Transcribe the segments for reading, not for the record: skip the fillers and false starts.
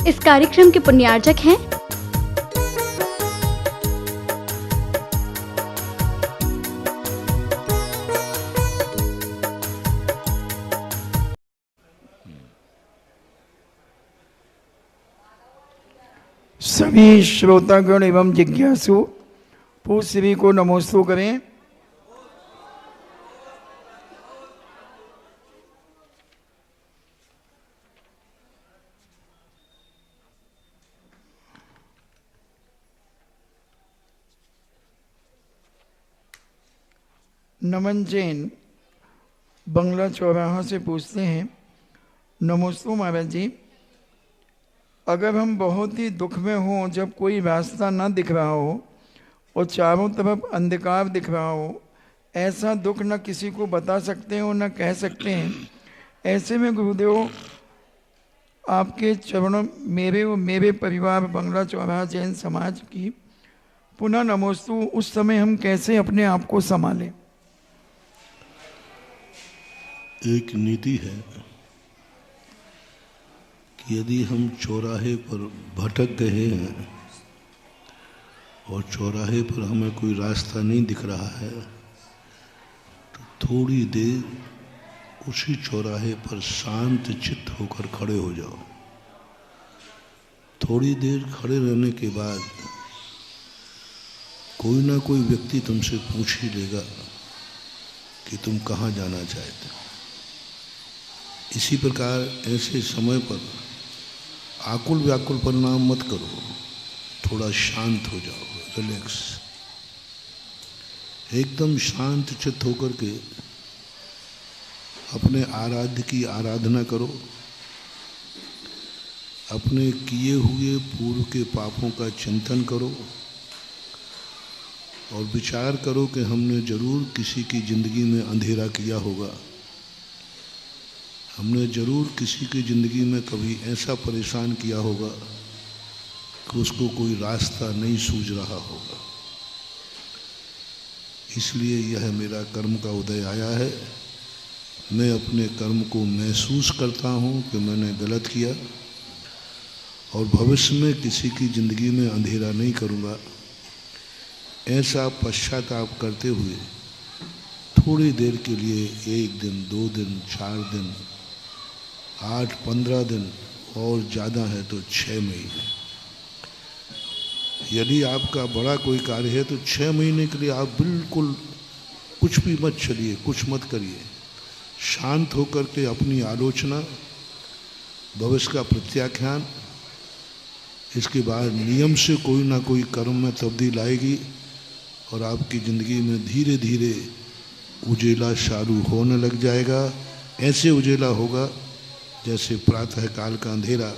इस कार्यक्रम के पुण्यार्चक हैं सभी श्रोतागण एवं जिज्ञासु पूज्य श्री को नमोस्तु करें। नमन जैन बंगला चौराहा से पूछते हैं, नमोस्तु महाराज जी, अगर हम बहुत ही दुख में हों, जब कोई रास्ता ना दिख रहा हो और चारों तरफ अंधकार दिख रहा हो, ऐसा दुख न किसी को बता सकते हैं और न कह सकते हैं, ऐसे में गुरुदेव आपके चरणों मेरे और मेरे परिवार बंगला चौराहा जैन समाज की पुनः नमोस्तु। उस समय हम कैसे अपने आप को संभालें? एक नीति है कि यदि हम चौराहे पर भटक गए हैं और चौराहे पर हमें कोई रास्ता नहीं दिख रहा है, तो थोड़ी देर उसी चौराहे पर शांत चित्त होकर खड़े हो जाओ। थोड़ी देर खड़े रहने के बाद कोई ना कोई व्यक्ति तुमसे पूछ ही लेगा कि तुम कहाँ जाना चाहते हो। इसी प्रकार ऐसे समय पर आकुल व्याकुल परिणाम मत करो, थोड़ा शांत हो जाओ, रिलैक्स, एकदम शांत चित्त होकर के अपने आराध्य की आराधना करो। अपने किए हुए पूर्व के पापों का चिंतन करो और विचार करो कि हमने जरूर किसी की जिंदगी में अंधेरा किया होगा, हमने जरूर किसी की ज़िंदगी में कभी ऐसा परेशान किया होगा कि उसको कोई रास्ता नहीं सूझ रहा होगा। इसलिए यह मेरा कर्म का उदय आया है। मैं अपने कर्म को महसूस करता हूँ कि मैंने गलत किया और भविष्य में किसी की ज़िंदगी में अंधेरा नहीं करूँगा। ऐसा पश्चाताप करते हुए थोड़ी देर के लिए, 1 दिन, 2 दिन, 4 दिन, 8, 15 दिन और ज़्यादा है तो 6 महीने, यदि आपका बड़ा कोई कार्य है तो 6 महीने के लिए आप बिल्कुल कुछ भी मत चलिए, कुछ मत करिए। शांत होकर के अपनी आलोचना, भविष्य का प्रत्याख्यान, इसके बाद नियम से कोई ना कोई कर्म में तब्दील आएगी और आपकी ज़िंदगी में धीरे धीरे उजेला चालू होने लग जाएगा। ऐसे उजेला होगा जैसे प्रातः काल का अंधेरा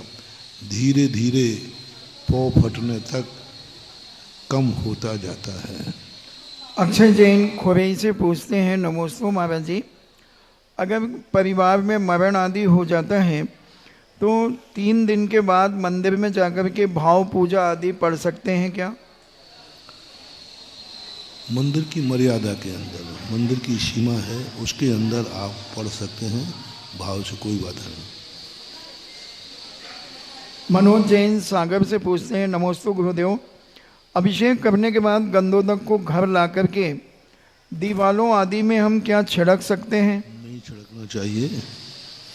धीरे धीरे पौ फटने तक कम होता जाता है। अक्षय जैन खोरई से पूछते हैं, नमोस्तु महाराज जी, अगर परिवार में मरण आदि हो जाता है तो 3 दिन के बाद मंदिर में जाकर के भाव पूजा आदि पढ़ सकते हैं क्या? मंदिर की मर्यादा के अंदर, मंदिर की सीमा है, उसके अंदर आप पढ़ सकते हैं, भाव से कोई बाधा नहीं। मनोज जैन सागर से पूछते हैं, नमोस्तु गुरुदेव, अभिषेक करने के बाद गंधोदक को घर ला करके दीवालों आदि में हम क्या छिड़क सकते हैं? नहीं छिड़कना चाहिए।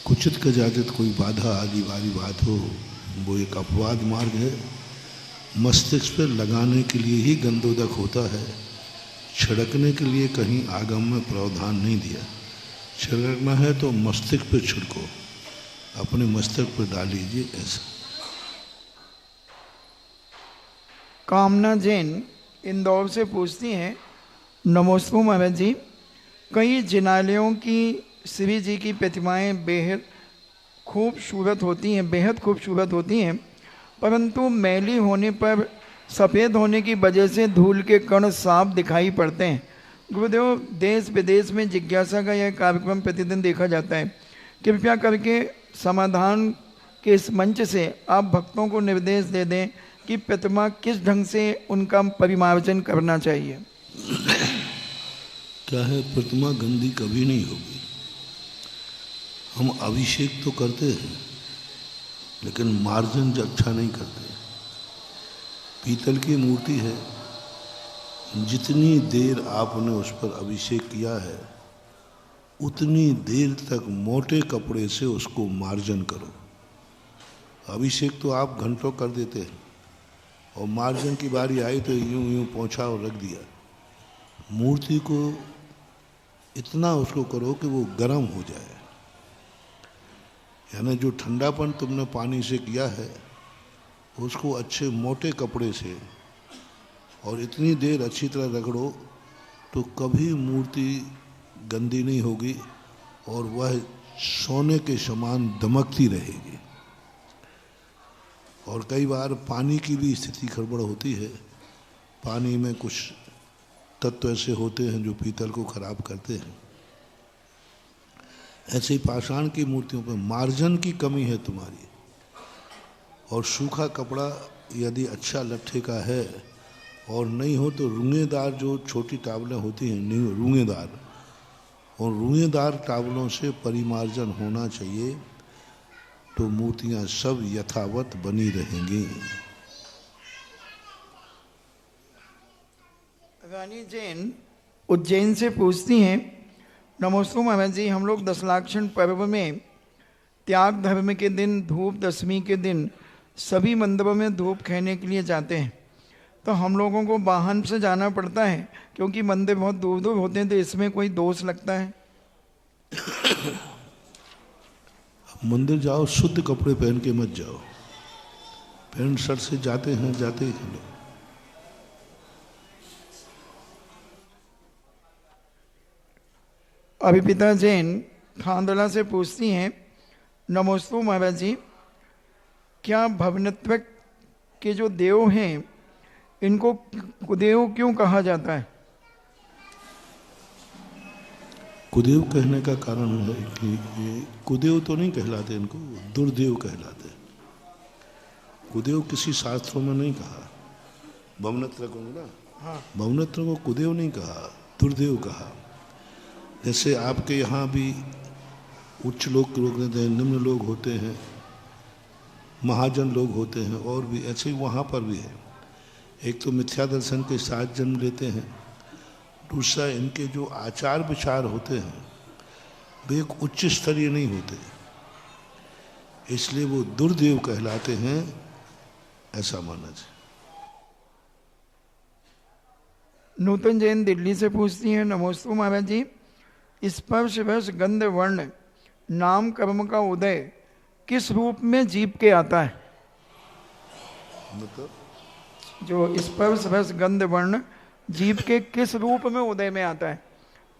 कुचित का जातित कोई बाधा आदि वाली बात हो, वो एक अपवाद मार्ग है। मस्तिष्क पर लगाने के लिए ही गंधोदक होता है, छिड़कने के लिए कहीं आगम में प्रावधान नहीं दिया। छिड़कना है तो मस्तिष्क पर छिड़को, अपने मस्तिष्क पर डाल लीजिए, ऐसा। कामना जैन इंदौर से पूछती हैं, नमोस्तु महाराज जी, कई जिनालयों की श्री जी की प्रतिमाएं बेहद खूबसूरत होती हैं, परंतु मैली होने पर, सफ़ेद होने की वजह से धूल के कण साफ दिखाई पड़ते हैं। गुरुदेव, देश विदेश में जिज्ञासा का यह कार्यक्रम प्रतिदिन देखा जाता है, कृपया करके समाधान के इस मंच से आप भक्तों को निर्देश दे दें कि प्रतिमा किस ढंग से उनका परिमार्जन करना चाहिए। क्या है, प्रतिमा गंदी कभी नहीं होगी। हम अभिषेक तो करते हैं, लेकिन मार्जन अच्छा नहीं करते। पीतल की मूर्ति है, जितनी देर आपने उस पर अभिषेक किया है उतनी देर तक मोटे कपड़े से उसको मार्जन करो। अभिषेक तो आप घंटों कर देते हैं और मार्जन की बारी आई तो यूं यूं पोंछा और रख दिया। मूर्ति को इतना उसको करो कि वो गर्म हो जाए, यानी जो ठंडापन तुमने पानी से किया है उसको अच्छे मोटे कपड़े से और इतनी देर अच्छी तरह रगड़ो तो कभी मूर्ति गंदी नहीं होगी और वह सोने के समान दमकती रहेगी। और कई बार पानी की भी स्थिति गड़बड़ होती है, पानी में कुछ तत्व ऐसे होते हैं जो पीतल को खराब करते हैं। ऐसे ही पाषाण की मूर्तियों पर मार्जन की कमी है तुम्हारी, और सूखा कपड़ा यदि अच्छा लट्ठे का है और नहीं हो तो रूंगेदार जो छोटी टावलें होती हैं रूंगेदार, और रूंगेदार टावलों से परिमार्जन होना चाहिए तो मूर्तियां सब यथावत बनी रहेंगी। रानी जैन उज्जैन से पूछती हैं, नमोस्तु महाराज जी, हम लोग दशलाक्षण पर्व में त्याग धर्म के दिन धूप दशमी के दिन सभी मंदिरों में धूप खेने के लिए जाते हैं, तो हम लोगों को वाहन से जाना पड़ता है क्योंकि मंदिर बहुत दूर दूर होते हैं, तो इसमें कोई दोष लगता है? मंदिर जाओ शुद्ध कपड़े पहन के मत जाओ, पैंट शर्ट से जाते हैं जाते हैं लोग। अभिपिता जैन खांदला से पूछती हैं, नमोस्तु महाराज जी, क्या भवनत्व के जो देव हैं इनको कुदेव क्यों कहा जाता है? कुदेव कहने का कारण है कि ये कुदेव तो नहीं कहलाते, इनको दुर्देव कहलाते। कुदेव किसी शास्त्रों में नहीं कहा, भवनत्र को ना, हाँ, भवनत्र को कुदेव नहीं कहा, दुर्देव कहा। जैसे आपके यहाँ भी उच्च लोग रहते हैं, निम्न लोग होते हैं, महाजन लोग होते हैं, और भी ऐसे ही वहाँ पर भी है। एक तो मिथ्या दर्शन के साथ जन्म लेते हैं, दूसरा इनके जो आचार विचार होते हैं वे एक उच्च स्तरीय नहीं होते, इसलिए वो दुर्देव कहलाते हैं, ऐसा माना जाए। नूतन जैन दिल्ली से पूछती हैं, नमोस्तु महाराज जी, स्पर्श रस गंध वर्ण नाम कर्म का उदय किस रूप में जीव के आता है? मतलब जो स्पर्श रस गंध वर्ण जीव के किस रूप में उदय में आता है?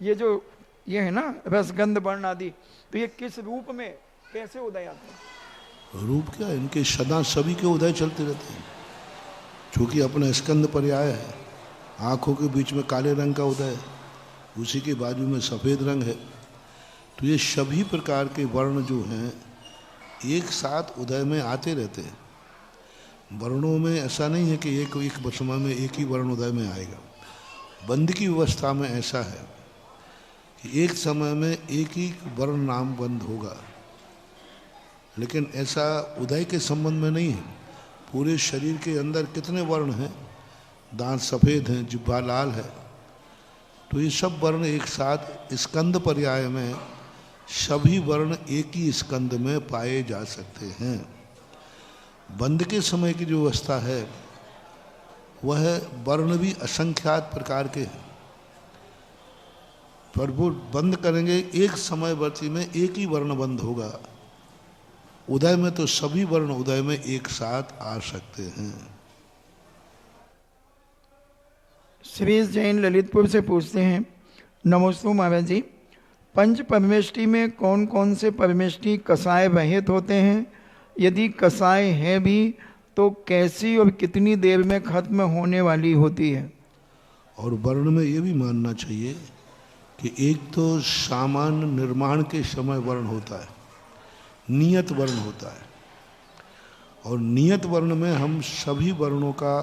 ये है ना रसगंध वर्ण आदि, तो ये किस रूप में कैसे उदय आता है? रूप क्या, इनके सदा सभी के उदय चलते रहते हैं, क्योंकि अपना स्कंद पर्याय है। आँखों के बीच में काले रंग का उदय है, उसी के बाजू में सफ़ेद रंग है, तो ये सभी प्रकार के वर्ण जो हैं एक साथ उदय में आते रहते हैं। वर्णों में ऐसा नहीं है कि एक समय में एक ही वर्ण उदय में आएगा। बंद की व्यवस्था में ऐसा है कि एक समय में एक ही वर्ण नाम बंद होगा, लेकिन ऐसा उदय के संबंध में नहीं है। पूरे शरीर के अंदर कितने वर्ण हैं, दांत सफ़ेद हैं, जिह्वा लाल है, तो ये सब वर्ण एक साथ स्कंद पर्याय में सभी वर्ण एक ही स्कंद में पाए जा सकते हैं। बंद के समय की जो अवस्था है वह वर्ण भी असंख्यात प्रकार के हैं, पर वो बंद करेंगे एक समयवर्ती में एक ही वर्ण बंद होगा। उदय में तो सभी वर्ण उदय में एक साथ आ सकते हैं। श्री जैन ललितपुर से पूछते हैं, नमोस्तु महाराज जी, पंच परमेष्टि में कौन कौन से परमेष्टि कसाय रहित होते हैं? यदि कसाय है भी तो कैसी और कितनी देर में खत्म होने वाली होती है? और वर्ण में ये भी मानना चाहिए कि एक तो सामान्य निर्माण के समय वर्ण होता है, नियत वर्ण होता है, और नियत वर्ण में हम सभी वर्णों का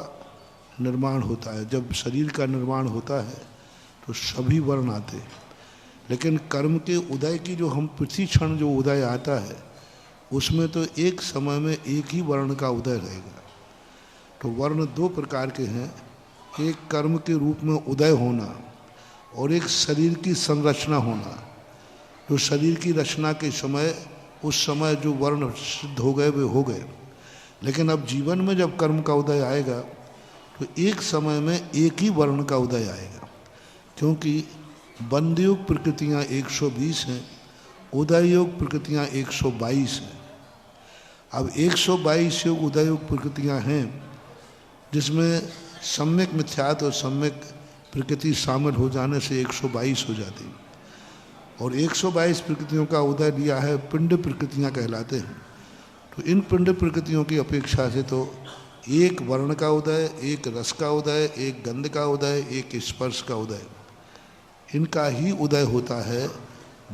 निर्माण होता है। जब शरीर का निर्माण होता है तो सभी वर्ण आते हैं, लेकिन कर्म के उदय की जो हम प्रति क्षण जो उदय आता है उसमें तो एक समय में एक ही वर्ण का उदय रहेगा। तो वर्ण दो प्रकार के हैं, एक कर्म के रूप में उदय होना और एक शरीर की संरचना होना। तो शरीर की रचना के समय उस समय जो वर्ण सिद्ध हो गए वे हो गए, लेकिन अब जीवन में जब कर्म का उदय आएगा तो एक समय में एक ही वर्ण का उदय आएगा, क्योंकि बंध योग प्रकृतियाँ 120 हैं, उदय योग प्रकृतियाँ 122 हैं। अब 122 योग उदय योग प्रकृतियाँ हैं जिसमें सम्यक मिथ्यात्व और सम्यक प्रकृति शामिल हो जाने से 122 हो जाती, और 122 प्रकृतियों का उदय लिया है पिंड प्रकृतियाँ कहलाते हैं। तो इन पिंड प्रकृतियों की अपेक्षा से तो एक वर्ण का उदय, एक रस का उदय, एक गंध का उदय, एक स्पर्श का उदय, इनका ही उदय होता है।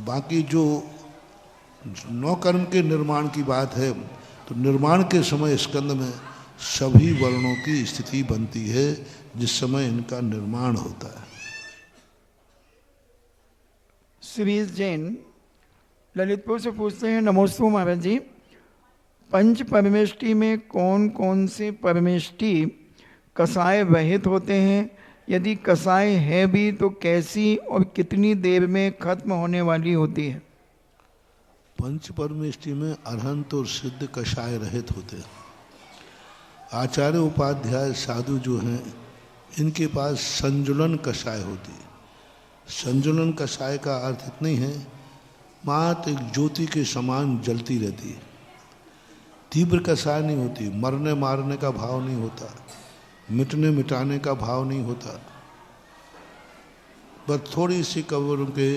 बाकी जो नौ कर्म के निर्माण की बात है, तो निर्माण के समय स्कंद में सभी वर्णों की स्थिति बनती है जिस समय इनका निर्माण होता है। श्रीज जैन ललितपुर से पूछते हैं, नमोस्तु महाराज जी, पंच परमेष्टि में कौन कौन से परमेष्टि कसाय रहित होते हैं? यदि कसाय है भी तो कैसी और कितनी देर में खत्म होने वाली होती है? पंच परमेष्टि में अरहंत और सिद्ध कषाय रहित होते हैं। आचार्य उपाध्याय साधु जो हैं इनके पास संजुलन कषाय होती है। संजुलन कषाय का अर्थ इतना ही है, मात्र एक ज्योति के समान जलती रहती है, तीव्र कषाय नहीं होती, मरने मारने का भाव नहीं होता, मिटने मिटाने का भाव नहीं होता, बस थोड़ी सी कवर के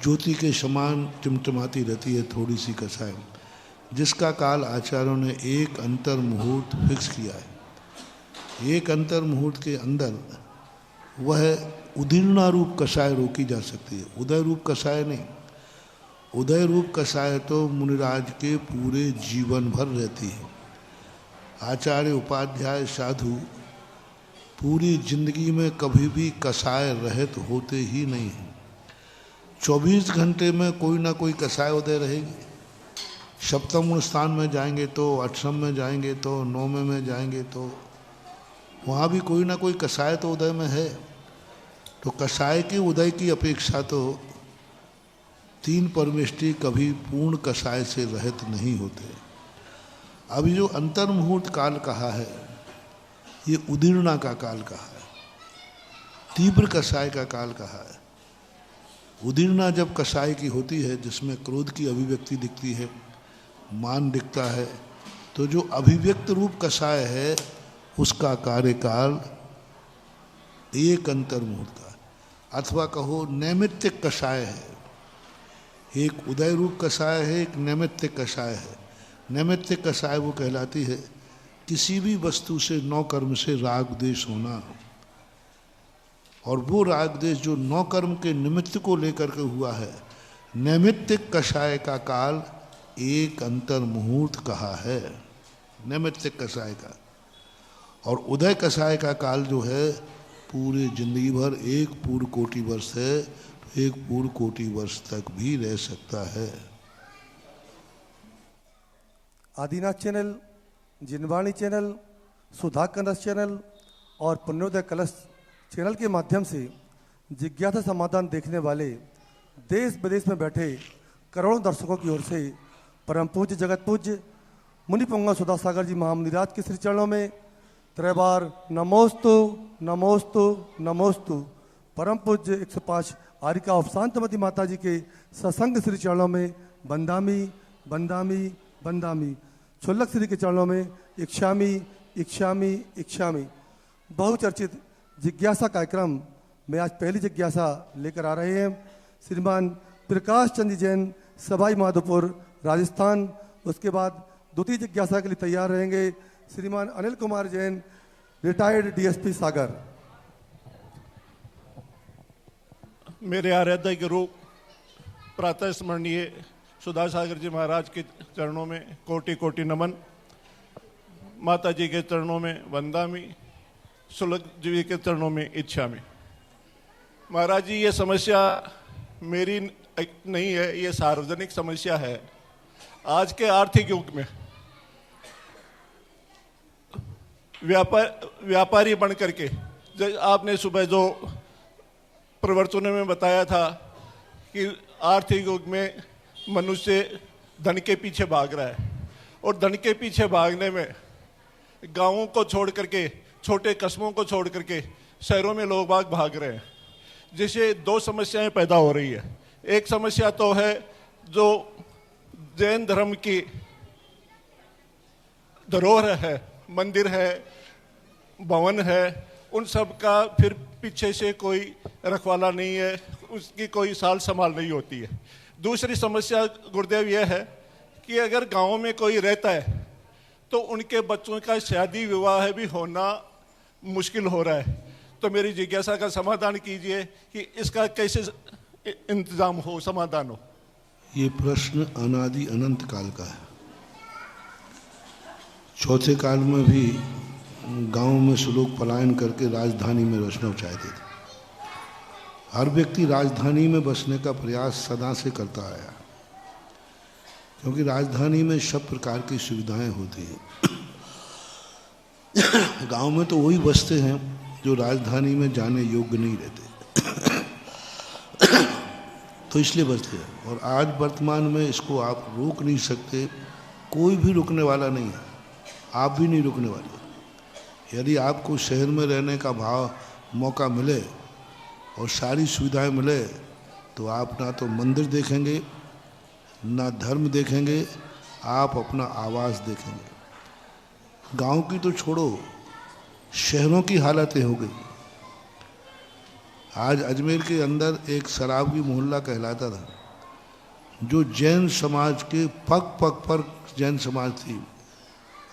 ज्योति के समान टिमटिमाती रहती है, थोड़ी सी कषाय, जिसका काल आचार्यों ने एक अंतर मुहूर्त फिक्स किया है। एक अंतर मुहूर्त के अंदर वह उदीर्णा रूप कषाय रोकी जा सकती है, उदय रूप कषाय नहीं। उदय रूप कषाय तो मुनिराज के पूरे जीवन भर रहती है। आचार्य उपाध्याय साधु पूरी जिंदगी में कभी भी कषाय रहित होते ही नहीं हैं। 24 घंटे में कोई ना कोई कषाय उदय रहेगी। सप्तम स्थान में जाएंगे तो, अष्टम में जाएंगे तो, नौवें में जाएंगे तो, वहाँ भी कोई ना कोई कषाय तो उदय में है। तो कषाय के उदय की अपेक्षा तो तीन परमेष्टि कभी पूर्ण कषाय से रहित नहीं होते। अभी जो अंतर मुहूर्त काल कहा है, ये उदीर्णा का काल कहा है, तीव्र कषाय का काल कहा है। उदीर्णा जब कषाय की होती है, जिसमें क्रोध की अभिव्यक्ति दिखती है, मान दिखता है, तो जो अभिव्यक्त रूप कषाय है उसका कार्यकाल एक अंतर मुहूर्त का, अथवा कहो नैमित्तिक कषाय है। एक उदय रूप कषाय है, एक नैमित्तिक कषाय है। नैमित्तिक कषाय वो कहलाती है किसी भी वस्तु से नौ कर्म से राग द्वेष होना, और वो राग द्वेष जो नौ कर्म के निमित्त को लेकर के हुआ है। नैमित्तिक कषाय का काल एक अंतर मुहूर्त कहा है, नैमित्तिक कषाय का। और उदय कषाय का काल जो है पूरे जिंदगी भर, एक पूर्ण कोटि वर्ष है, एक पूर्ण कोटि वर्ष तक भी रह सकता है। आदिनाथ चैनल, जिनवाणी चैनल, सुधा कलश चैनल और पुण्योदय कलश चैनल के माध्यम से जिज्ञासा समाधान देखने वाले देश विदेश में बैठे करोड़ों दर्शकों की ओर से परम पूज्य जगत पूज्य मुनि पुंगव सुधा सागर जी महामुनिराज के श्री चरणों में त्रैबार नमोस्तु नमोस्तु नमोस्तु परम पूज्य 105 आरिका उपशांतमती माता जी के सत्संग श्री चरणों में बंदामी बंदामी बंदामी, छुल्लक श्री के चरणों में इक्षामी इक्षामी इक्षामी। बहुचर्चित जिज्ञासा कार्यक्रम में आज पहली जिज्ञासा लेकर आ रहे हैं श्रीमान प्रकाश चंद्र जैन, सवाई माधोपुर, राजस्थान। उसके बाद द्वितीय जिज्ञासा के लिए तैयार रहेंगे श्रीमान अनिल कुमार जैन, रिटायर्ड डीएसपी सागर। मेरे आराध्य गुरु प्रातः स्मरणीय सुधा सागर जी महाराज के चरणों में कोटि कोटि नमन, माता जी के चरणों में वंदामी, सुलग जी के चरणों में इच्छा में। महाराज जी, ये समस्या मेरी नहीं है, ये सार्वजनिक समस्या है। आज के आर्थिक युग में व्यापारी बन करके, आपने सुबह जो प्रवचनों में बताया था कि आर्थिक युग में मनुष्य धन के पीछे भाग रहा है, और धन के पीछे भागने में गांवों को छोड़ करके, छोटे कस्बों को छोड़ करके शहरों में लोग बाग भाग रहे हैं, जिससे दो समस्याएं पैदा हो रही है। एक समस्या तो है जो जैन धर्म की धरोहर है, मंदिर है, भवन है, उन सब का फिर पीछे से कोई रखवाला नहीं है, उसकी कोई साल संभाल नहीं होती है। दूसरी समस्या गुरुदेव यह है कि अगर गांव में कोई रहता है तो उनके बच्चों का शादी विवाह भी होना मुश्किल हो रहा है। तो मेरी जिज्ञासा का समाधान कीजिए कि इसका कैसे इंतजाम हो, समाधान हो। ये प्रश्न अनादि अनंत काल का है। चौथे काल में भी गांव में से लोग पलायन करके राजधानी में बसना चाहते थे। हर व्यक्ति राजधानी में बसने का प्रयास सदा से करता आया, क्योंकि राजधानी में सब प्रकार की सुविधाएं होती हैं। गांव में तो वही बसते हैं जो राजधानी में जाने योग्य नहीं रहते, तो इसलिए बसते हैं। और आज वर्तमान में इसको आप रोक नहीं सकते, कोई भी रुकने वाला नहीं है, आप भी नहीं रुकने वाले। यदि आपको शहर में रहने का मौका मिले और सारी सुविधाएं मिले तो आप ना तो मंदिर देखेंगे, ना धर्म देखेंगे, आप अपना आवास देखेंगे। गांव की तो छोड़ो, शहरों की हालतें हो गई। आज अजमेर के अंदर एक शराबी मोहल्ला कहलाता था, जो जैन समाज के पग पग पर जैन समाज थी।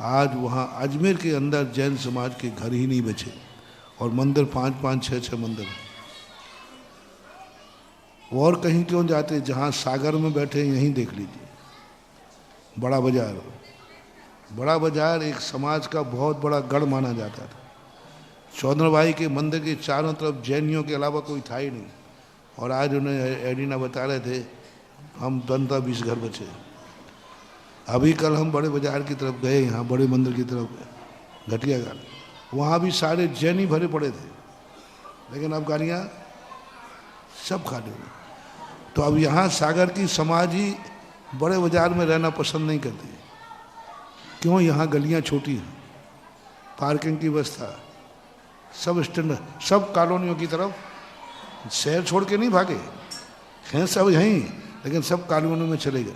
आज वहाँ अजमेर के अंदर जैन समाज के घर ही नहीं बचे, और मंदिर 5-5, 6-6 मंदिर हैं। और कहीं क्यों जाते, जहाँ सागर में बैठे यहीं देख लीजिए, बड़ा बाजार। बड़ा बाजार एक समाज का बहुत बड़ा गढ़ माना जाता था। चौधरभाई के मंदिर के चारों तरफ जैनियों के अलावा कोई था ही नहीं। और आज उन्हें एडिना बता रहे थे हम 15-20 घर बचे। अभी कल हम बड़े बाजार की तरफ गए, यहाँ बड़े मंदिर की तरफ, घटिया गाल, वहाँ भी सारे जैनी भरे पड़े थे, लेकिन अब गाड़ियाँ सब खाली हुई। तो अब यहाँ सागर की समाज ही बड़े बाजार में रहना पसंद नहीं करती। क्यों? यहाँ गलियाँ छोटी हैं, पार्किंग की व्यवस्था, सब स्टैंड, सब कॉलोनियों की तरफ। शहर छोड़ के नहीं भागे हैं, सब यहीं, लेकिन सब कॉलोनियों में चले गए।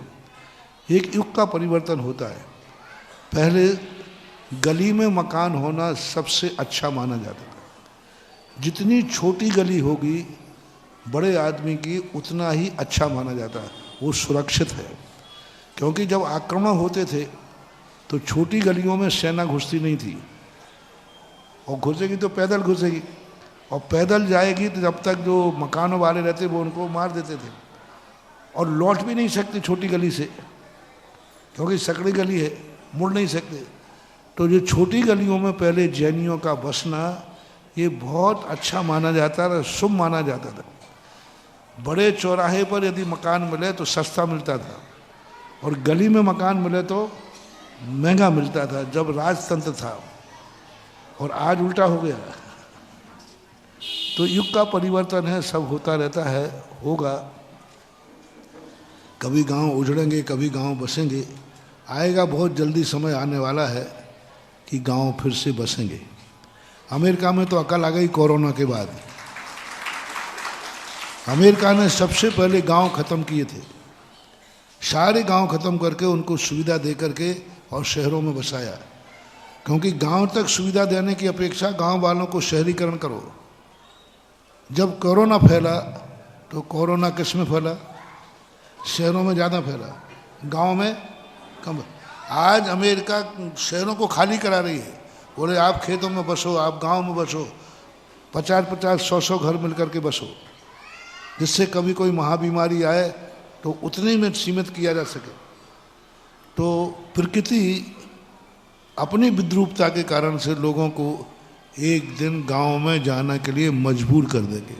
एक युग का परिवर्तन होता है। पहले गली में मकान होना सबसे अच्छा माना जाता था। जितनी छोटी गली होगी बड़े आदमी की, उतना ही अच्छा माना जाता है, वो सुरक्षित है। क्योंकि जब आक्रमण होते थे तो छोटी गलियों में सेना घुसती नहीं थी, और घुसेगी तो पैदल घुसेगी, और पैदल जाएगी तो जब तक जो मकानों वाले रहते वो उनको मार देते थे, और लौट भी नहीं सकते छोटी गली से, क्योंकि सकड़ी गली है, मुड़ नहीं सकते। तो जो छोटी गलियों में पहले जैनियों का बसना ये बहुत अच्छा माना जाता था, शुभ माना जाता था। बड़े चौराहे पर यदि मकान मिले तो सस्ता मिलता था, और गली में मकान मिले तो महंगा मिलता था, जब राजतंत्र था। और आज उल्टा हो गया। तो युग का परिवर्तन है, सब होता रहता है, होगा। कभी गांव उजड़ेंगे, कभी गांव बसेंगे। आएगा बहुत जल्दी समय आने वाला है कि गांव फिर से बसेंगे। अमेरिका में तो अकल आ गई कोरोना के बाद। अमेरिका ने सबसे पहले गांव ख़त्म किए थे, सारे गांव ख़त्म करके उनको सुविधा दे करके और शहरों में बसाया। क्योंकि गांव तक सुविधा देने की अपेक्षा गांव वालों को शहरीकरण करो। जब कोरोना फैला तो कोरोना किस में फैला? शहरों में ज़्यादा फैला, गांव में कम। आज अमेरिका शहरों को खाली करा रही है, बोले आप खेतों में बसो, आप गांव में बसो, 50-50, 100-100 घर मिलकर के बसो, जिससे कभी कोई महाबीमारी आए तो उतने में सीमित किया जा सके। तो प्रकृति अपनी विद्रूपता के कारण से लोगों को एक दिन गांव में जाने के लिए मजबूर कर देंगे।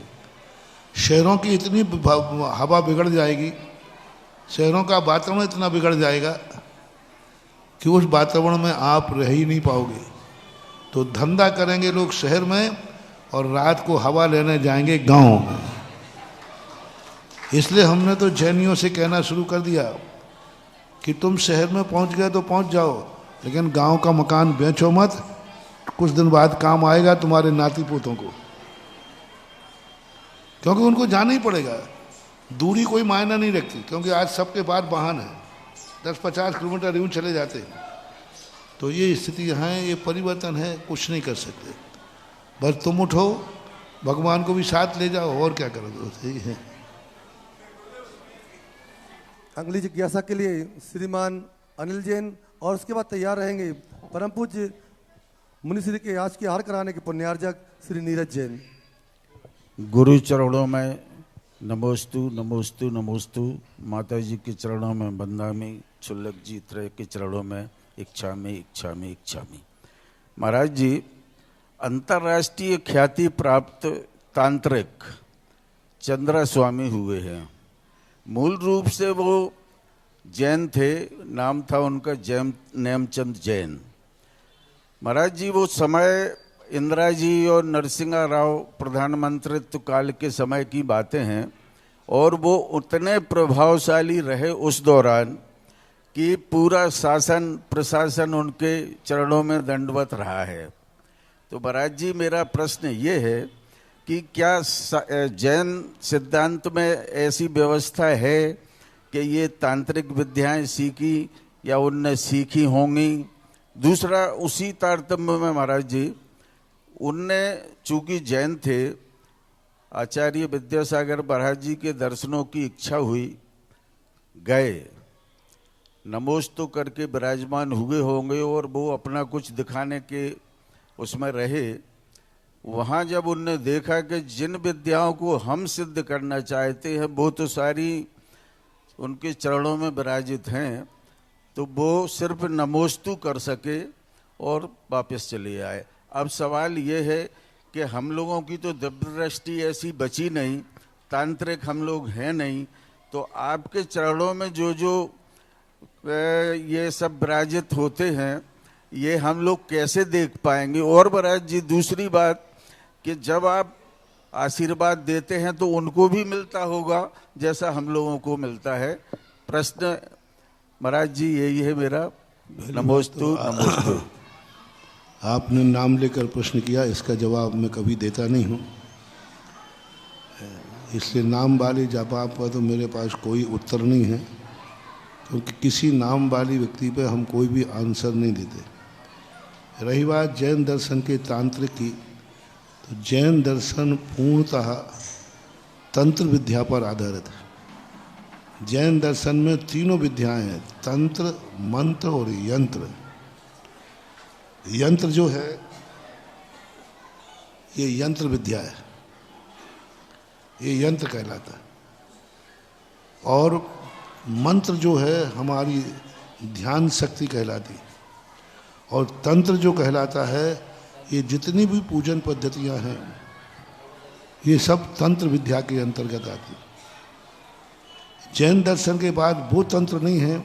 शहरों की इतनी हवा बिगड़ जाएगी शहरों का वातावरण इतना बिगड़ जाएगा कि उस वातावरण में आप रह ही नहीं पाओगे। तो धंधा करेंगे लोग शहर में और रात को हवा लेने जाएंगे गांव में। इसलिए हमने तो जैनियों से कहना शुरू कर दिया कि तुम शहर में पहुंच गए तो पहुंच जाओ, लेकिन गांव का मकान बेचो मत, कुछ दिन बाद काम आएगा तुम्हारे नाती पोतों को, क्योंकि उनको जाना ही पड़ेगा। दूरी कोई मायना नहीं रखती, क्योंकि आज सबके पास वाहन है, 10-50 किलोमीटर यूँ चले जाते हैं। तो ये स्थिति यहाँ है, ये परिवर्तन है, कुछ नहीं कर सकते। बस तुम उठो, भगवान को भी साथ ले जाओ, और क्या करोगे, सही है। अगली जिज्ञासा के लिए श्रीमान अनिल जैन और उसके बाद तैयार रहेंगे परम पूज्य मुनिश्री के आज की हार कराने के पुण्यार्जक श्री नीरज जैन। गुरु चरणों में नमोस्तु नमोस्तु नमोस्तु, माता जी के चरणों में वंदामि, क्षुल्लक जी त्रय के चरणों में इच्छामि इच्छामि इच्छामि। महाराज जी अंतर्राष्ट्रीय ख्याति प्राप्त तांत्रिक चंद्रा स्वामी हुए हैं। मूल रूप से वो जैन थे, नाम था उनका नेमचंद जैन। महाराज जी वो समय इंदिरा जी और नरसिंहा राव प्रधानमंत्रित्व काल के समय की बातें हैं, और वो उतने प्रभावशाली रहे उस दौरान कि पूरा शासन प्रशासन उनके चरणों में दंडवत रहा है। तो महाराज जी मेरा प्रश्न ये है कि क्या जैन सिद्धांत में ऐसी व्यवस्था है कि ये तांत्रिक विद्याएं सीखी या उनने सीखी होंगी? दूसरा उसी तारतम्य में महाराज जी, उनने चूंकि जैन थे, आचार्य विद्यासागर महाराज जी के दर्शनों की इच्छा हुई, गए, नमोस्तु करके विराजमान हुए होंगे और वो अपना कुछ दिखाने के उसमें रहे। वहाँ जब उनने देखा कि जिन विद्याओं को हम सिद्ध करना चाहते हैं वो तो सारी उनके चरणों में विराजित हैं, तो वो सिर्फ नमोस्तु कर सके और वापस चले आए। अब सवाल ये है कि हम लोगों की तो दिव्य दृष्टि ऐसी बची नहीं, तांत्रिक हम लोग हैं नहीं, तो आपके चरणों में जो जो ये सब विराजित होते हैं ये हम लोग कैसे देख पाएंगे? और महाराज जी दूसरी बात कि जब आप आशीर्वाद देते हैं तो उनको भी मिलता होगा जैसा हम लोगों को मिलता है। प्रश्न महाराज जी यही है मेरा। नमोस्तु नमोस्तु। आपने नाम लेकर प्रश्न किया, इसका जवाब मैं कभी देता नहीं हूँ, इसलिए नाम वाले जवाब पर तो मेरे पास कोई उत्तर नहीं है, क्योंकि किसी नाम वाली व्यक्ति पे हम कोई भी आंसर नहीं देते। रही बात जैन दर्शन के तांत्रिक की, तो जैन दर्शन पूर्णतः तंत्र विद्या पर आधारित है। जैन दर्शन में तीनों विद्याएं हैं, तंत्र, मंत्र और यंत्र। यंत्र जो है ये यंत्र विद्या है, ये यंत्र कहलाता है। और मंत्र जो है हमारी ध्यान शक्ति कहलाती है। और तंत्र जो कहलाता है, ये जितनी भी पूजन पद्धतियां हैं ये सब तंत्र विद्या के अंतर्गत आती है। जैन दर्शन के बाद वो तंत्र नहीं है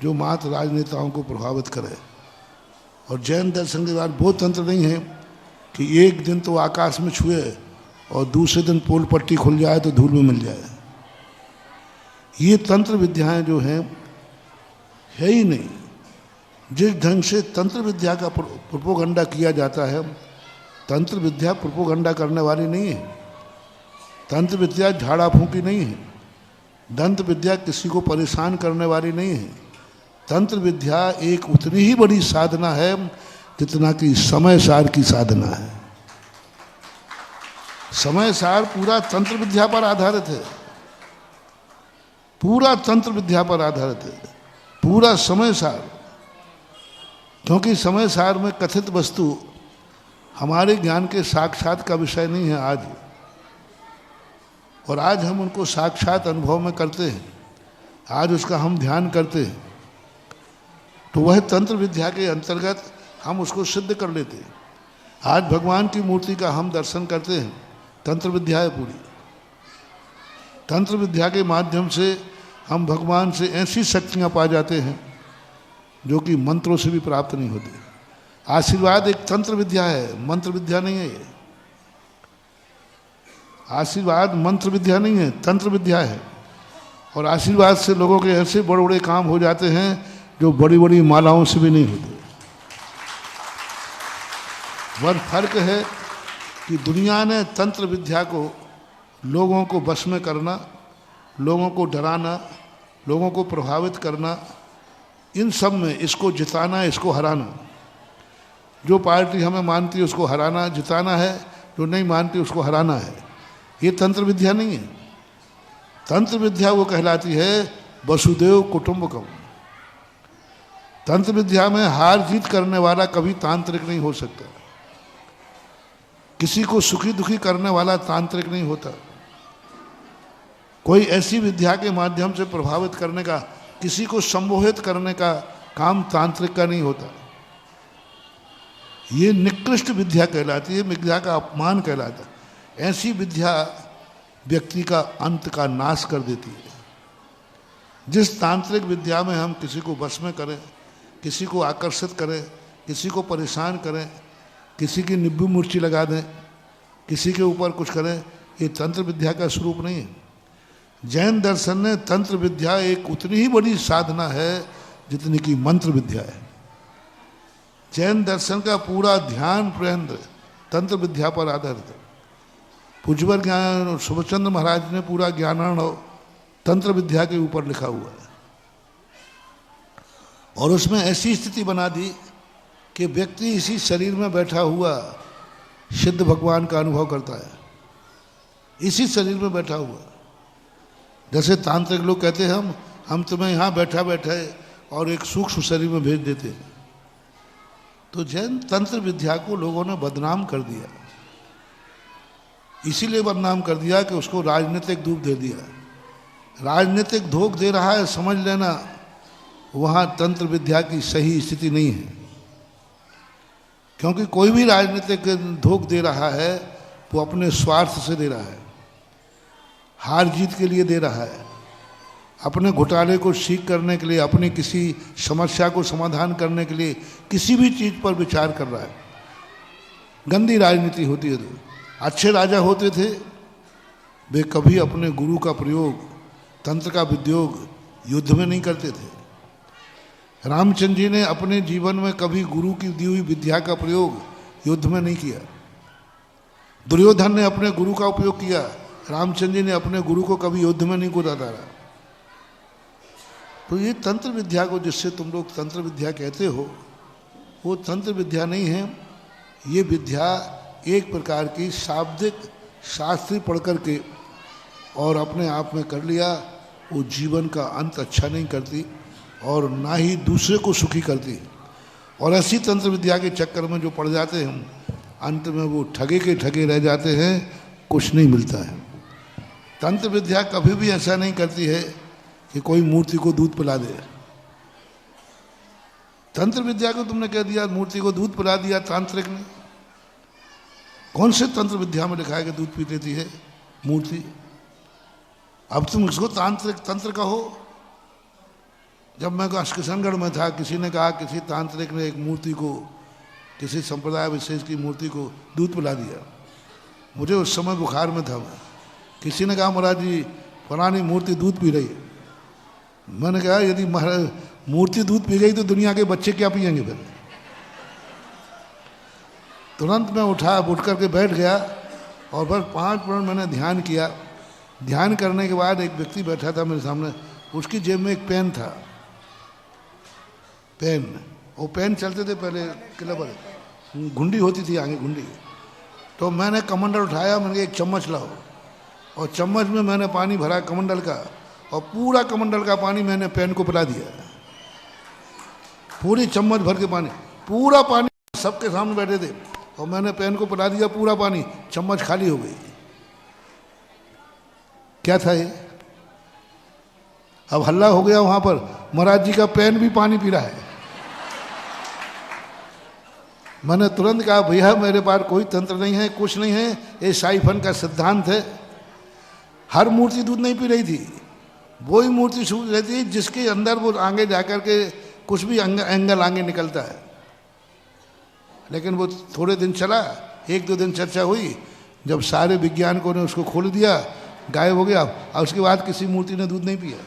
जो मात्र राजनेताओं को प्रभावित करे, और जैन दर्शन के बाद वो तंत्र नहीं है कि एक दिन तो आकाश में छुए और दूसरे दिन पोल पट्टी खुल जाए तो धूल में मिल जाए। ये तंत्र विद्याएं जो हैं है ही नहीं। जिस ढंग से तंत्र विद्या का प्रोपोगंडा किया जाता है, तंत्र विद्या प्रोपोगंडा करने वाली नहीं है। तंत्र विद्या झाड़ा फूंकी नहीं है। दंत विद्या किसी को परेशान करने वाली नहीं है। तंत्र विद्या एक उतनी ही बड़ी साधना है जितना कि समय सार की साधना है। समय सार पूरा तंत्र विद्या पर आधारित है, पूरा तंत्र विद्या पर आधारित है, पूरा समय सार। क्योंकि समय सार में कथित वस्तु हमारे ज्ञान के साक्षात का विषय नहीं है आज, और आज हम उनको साक्षात अनुभव में करते हैं, आज उसका हम ध्यान करते हैं, तो वह तंत्र विद्या के अंतर्गत हम उसको सिद्ध कर लेते हैं। आज भगवान की मूर्ति का हम दर्शन करते हैं, तंत्र विद्या है पूरी। तंत्र विद्या के माध्यम से हम भगवान से ऐसी शक्तियाँ पा जाते हैं जो कि मंत्रों से भी प्राप्त नहीं होती। आशीर्वाद एक तंत्र विद्या है, मंत्र विद्या नहीं है ये। आशीर्वाद मंत्र विद्या नहीं है, तंत्र विद्या है। और आशीर्वाद से लोगों के ऐसे बड़े बड़े काम हो जाते हैं जो बड़ी बड़ी मालाओं से भी नहीं होते। वह फर्क है कि दुनिया ने तंत्र विद्या को लोगों को वश में करना, लोगों को डराना, लोगों को प्रभावित करना, इन सब में इसको जिताना, इसको हराना। जो पार्टी हमें मानती है उसको हराना, जिताना है, जो नहीं मानती उसको हराना है। ये तंत्र विद्या नहीं है। तंत्र विद्या वो कहलाती है वसुदेव कुटुंबकम। तंत्र विद्या में हार जीत करने वाला कभी तांत्रिक नहीं हो सकता। किसी को सुखी दुखी करने वाला तांत्रिक नहीं होता। कोई ऐसी विद्या के माध्यम से प्रभावित करने का, किसी को संमोहित करने का काम तांत्रिक का नहीं होता। ये निकृष्ट विद्या कहलाती है, विद्या का अपमान कहलाता है। ऐसी विद्या व्यक्ति का अंत का नाश कर देती है। जिस तांत्रिक विद्या में हम किसी को वश में करें, किसी को आकर्षित करें, किसी को परेशान करें, किसी की निब्बू मूर्छी लगा दें, किसी के ऊपर कुछ करें, ये तंत्र विद्या का स्वरूप नहीं है। जैन दर्शन ने तंत्र विद्या एक उतनी ही बड़ी साधना है जितनी कि मंत्र विद्या है। जैन दर्शन का पूरा ध्यान प्रयत्न तंत्र विद्या पर आधारित है। पूज्यवर ज्ञान सुभचंद्र महाराज ने पूरा ज्ञानार्णव तंत्र विद्या के ऊपर लिखा हुआ है। और उसमें ऐसी स्थिति बना दी कि व्यक्ति इसी शरीर में बैठा हुआ सिद्ध भगवान का अनुभव करता है, इसी शरीर में बैठा हुआ। जैसे तांत्रिक लोग कहते हैं हम तुम्हें यहाँ बैठा बैठे और एक सूक्ष्म शरीर में भेज देते हैं। तो जैन तंत्र विद्या को लोगों ने बदनाम कर दिया। इसीलिए बदनाम कर दिया कि उसको राजनीतिक धूप दे दिया। राजनीतिक धोख दे रहा है, समझ लेना वहाँ तंत्र विद्या की सही स्थिति नहीं है। क्योंकि कोई भी राजनीतिक धोख दे रहा है वो अपने स्वार्थ से दे रहा है, हार जीत के लिए दे रहा है, अपने घोटाले को ठीक करने के लिए, अपनी किसी समस्या को समाधान करने के लिए किसी भी चीज़ पर विचार कर रहा है। गंदी राजनीति होती है। तो अच्छे राजा होते थे, वे कभी अपने गुरु का प्रयोग, तंत्र का विद्योग युद्ध में नहीं करते थे। रामचंद्र जी ने अपने जीवन में कभी गुरु की दी हुई विद्या का प्रयोग युद्ध में नहीं किया। दुर्योधन ने अपने गुरु का उपयोग किया, रामचंद्र जी ने अपने गुरु को कभी युद्ध में नहीं कूदा डाला। तो ये तंत्र विद्या को जिससे तुम लोग तंत्र विद्या कहते हो, वो तंत्र विद्या नहीं है। ये विद्या एक प्रकार की शाब्दिक शास्त्री पढ़ करके और अपने आप में कर लिया, वो जीवन का अंत अच्छा नहीं करती और ना ही दूसरे को सुखी करती। और ऐसी तंत्र विद्या के चक्कर में जो पड़ जाते हैं, अंत में वो ठगे के ठगे रह जाते हैं, कुछ नहीं मिलता है। तंत्र विद्या कभी भी ऐसा नहीं करती है कि कोई मूर्ति को दूध पिला दे। तंत्र विद्या को तुमने कह दिया मूर्ति को दूध पिला दिया तांत्रिक ने। कौन से तंत्र विद्या में लिखा है कि दूध पी लेती है मूर्ति? अब तुम इसको तांत्रिक तंत्र कहो। जब मैं किशनगढ़ में था, किसी ने कहा किसी तांत्रिक ने एक मूर्ति को, किसी संप्रदाय विशेष की मूर्ति को दूध पिला दिया। मुझे उस समय बुखार में था मैं। किसी ने कहा महाराज जी फलानी मूर्ति दूध पी रही है। मैंने कहा यदि महाराज मूर्ति दूध पी गई तो दुनिया के बच्चे क्या पिएंगे फिर? तुरंत मैं उठ करके बैठ गया और बस 5 मिनट मैंने ध्यान किया। ध्यान करने के बाद एक व्यक्ति बैठा था मेरे सामने, उसकी जेब में एक पेन था। पेन, वो पेन चलते थे पहले किले पर, घुंडी होती थी आगे घुंडी। तो मैंने कमंडल उठाया, मैंने कहा एक चम्मच लाओ, और चम्मच में मैंने पानी भरा कमंडल का, और पूरा कमंडल का पानी मैंने पेन को पिला दिया। पूरी चम्मच भर के पानी, पूरा पानी सबके सामने बैठे थे, और मैंने पेन को पिला दिया पूरा पानी, चम्मच खाली हो गई। क्या था ये? अब हल्ला हो गया वहां पर, महाराज जी का पेन भी पानी पी रहा है। मैंने तुरंत कहा भैया मेरे पास कोई तंत्र नहीं है, कुछ नहीं है, ये साइफन का सिद्धांत है। हर मूर्ति दूध नहीं पी रही थी, वही मूर्ति शुभ रहती है जिसके अंदर वो आगे जाकर के कुछ भी एंगल आगे निकलता है। लेकिन वो थोड़े दिन चला, 1-2 दिन चर्चा हुई, जब सारे विज्ञानिकों ने उसको खोल दिया, गायब हो गया, और उसके बाद किसी मूर्ति ने दूध नहीं पिया।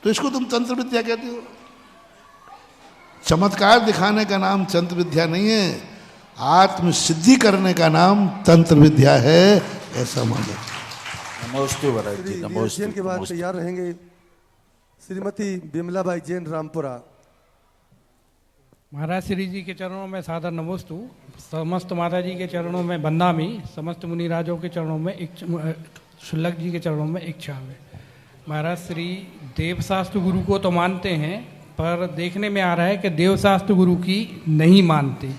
तो इसको तुम तंत्र विद्या कहते हो। चमत्कार दिखाने का नाम तंत्र विद्या नहीं है, आत्म सिद्धि करने का नाम तंत्र विद्या है, ऐसा मानो। नमोस्तु महाराज जी, श्री नमोस्तु जैन के बाद नमोस्तु। तैयार रहेंगे श्रीमती बिमलाबाई जैन रामपुरा। महाराज श्री जी के चरणों में सादर नमोस्तु। समस्त माता जी के चरणों में बंदामी, समस्त मुनिराजों के चरणों में शुल्लक जी के चरणों में इच्छा में। महाराज श्री देवशास्त्र गुरु को तो मानते हैं, पर देखने में आ रहा है कि देवशास्त्र गुरु की नहीं मानते।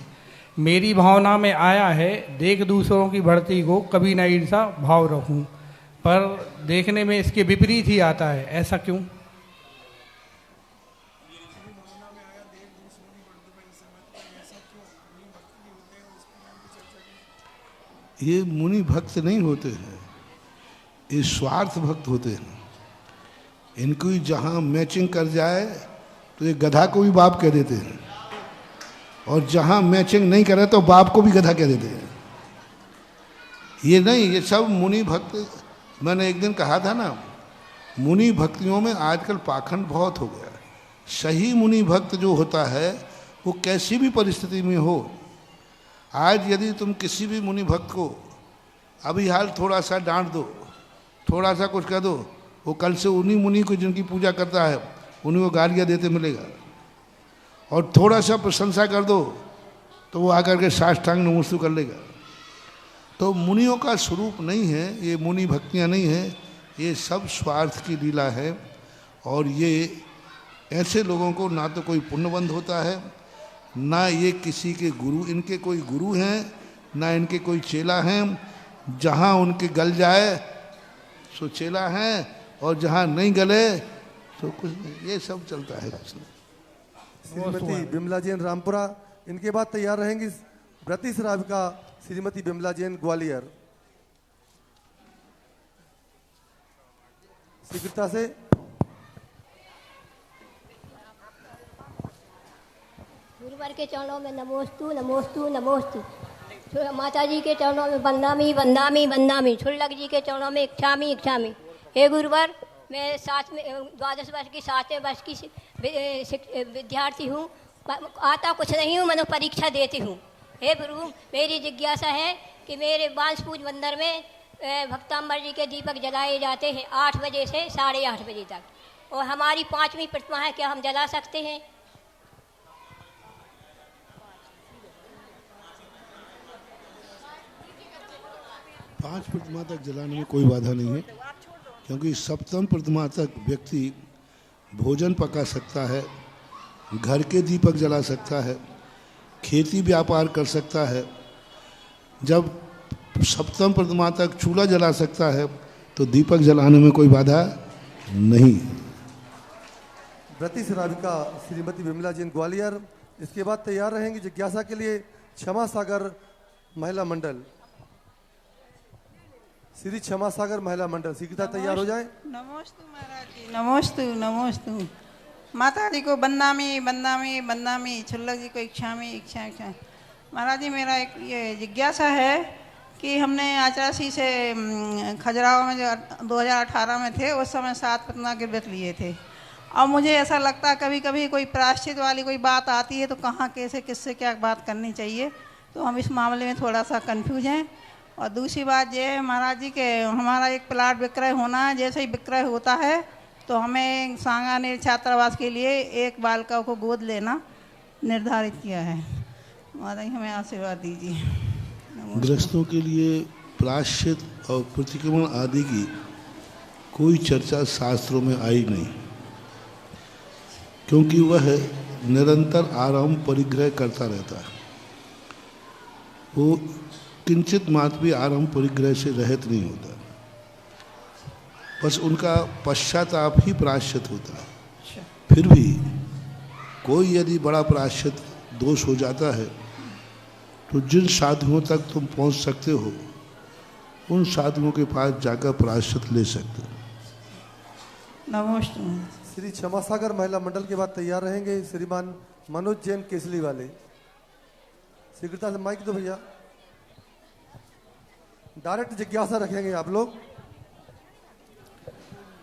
मेरी भावना में आया है, देख दूसरों की बढ़ती को कभी न ईर्षा भाव रखूं, पर देखने में इसके विपरीत ही आता है, ऐसा क्यों? ये मुनि भक्त नहीं होते हैं, ये स्वार्थ भक्त होते हैं। इनको जहाँ मैचिंग कर जाए तो ये गधा को भी बाप कह देते हैं, और जहाँ मैचिंग नहीं करे तो बाप को भी गधा कह देते हैं। ये नहीं, ये सब मुनि भक्त। मैंने एक दिन कहा था ना, मुनि भक्तियों में आजकल पाखंड बहुत हो गया। सही मुनि भक्त जो होता है वो कैसी भी परिस्थिति में हो, आज यदि तुम किसी भी मुनि भक्त को अभी हाल थोड़ा सा डांट दो, थोड़ा सा कुछ कह दो, वो कल से उन्हीं मुनि को जिनकी पूजा करता है उन्हीं को गालियाँ देते मिलेगा। और थोड़ा सा प्रशंसा कर दो तो वो आकर के साष्टांग नमस्ते कर लेगा। तो मुनियों का स्वरूप नहीं है ये, मुनि भक्तियाँ नहीं है, ये सब स्वार्थ की लीला है। और ये ऐसे लोगों को ना तो कोई पुण्यबंध होता है, ना ये किसी के गुरु, इनके कोई गुरु हैं, ना इनके कोई चेला हैं। जहाँ उनके गल जाए सो चेला हैं, और जहाँ नहीं गले तो कुछ नहीं। ये सब चलता है। श्रीमती बिमला जैन रामपुरा। इनके बाद तैयार रहेंगी व्रती श्राविका श्रीमती बिमला जैन ग्वालियर। शीघ्रता से गुरुवर के चरणों में नमोस्तु नमोस्तु नमोस्तु। माता जी के चरणों में वंदामी वंदामी वंदामी। छुल्लक जी के चरणों में इच्छामी इच्छामी। हे गुरुवर, मैं 12 वर्ष की 7वें वर्ष की विद्यार्थी हूँ, आता कुछ नहीं हूँ, मैंने परीक्षा देती हूँ। हे गुरु, मेरी जिज्ञासा है कि मेरे बांसपूज मंदिर में भक्तांबर जी के दीपक जलाए जाते हैं 8 बजे से 8:30 बजे तक, और हमारी 5वीं प्रतिमा है, क्या हम जला सकते हैं? 5 प्रतिमा तक जलाने में कोई बाधा नहीं है, क्योंकि 7वीं प्रतिमा तक व्यक्ति भोजन पका सकता है, घर के दीपक जला सकता है, खेती व्यापार कर सकता है। जब 7वीं प्रतिमा तक चूल्हा जला सकता है तो दीपक जलाने में कोई बाधा नहीं। व्रती श्राविका श्रीमती बिमला जैन ग्वालियर। इसके बाद तैयार रहेंगी जिज्ञासा के लिए क्षमा सागर महिला मंडल। श्री क्षमा सागर महिला मंडल शीघ्रता तैयार हो जाए। नमोस्तु महाराज जी, नमोस्तु नमोस्तु। माता जी को बंदामी बंदामी बंदामी, छुल्लक जी को इच्छामी इच्छा इच्छा। महाराज जी, मेरा एक ये जिज्ञासा है कि हमने आचरासी से खजुराहो में जो 2018 में थे, उस समय 7 प्रतिमा के व्रत लिए थे। और मुझे ऐसा लगता है कभी कभी कोई प्रायश्चित वाली कोई बात आती है तो कहाँ कैसे किससे क्या बात करनी चाहिए, तो हम इस मामले में थोड़ा सा कन्फ्यूज हैं। और दूसरी बात ये है महाराज जी के हमारा एक प्लाट विक्रय होना है, जैसे ही विक्रय होता है तो हमें सांगानेर छात्रावास के लिए एक बालिका को गोद लेना निर्धारित किया है। महाराज जी हमें आशीर्वाद दीजिए। गृहस्थों के लिए प्रायश्चित और प्रतिक्रमण आदि की कोई चर्चा शास्त्रों में आई नहीं, क्योंकि वह निरंतर आराम परिग्रह करता रहता है। वो किंचित मात्र भी आराम परिग्रह से रहित नहीं होता, बस उनका पश्चाताप ही प्रायश्चित होता है। फिर भी कोई यदि बड़ा प्रायश्चित दोष हो जाता है तो जिन साधुओं तक तुम पहुंच सकते हो उन साधुओं के पास जाकर प्रायश्चित ले सकते हो। नमोस्तु। श्री क्षमा सागर महिला मंडल के बाद तैयार रहेंगे श्रीमान मनोज जैन केसली वाले। शीघ्रता से माइक दो भैया। डायरेक्ट जिज्ञासा रखेंगे आप लोग।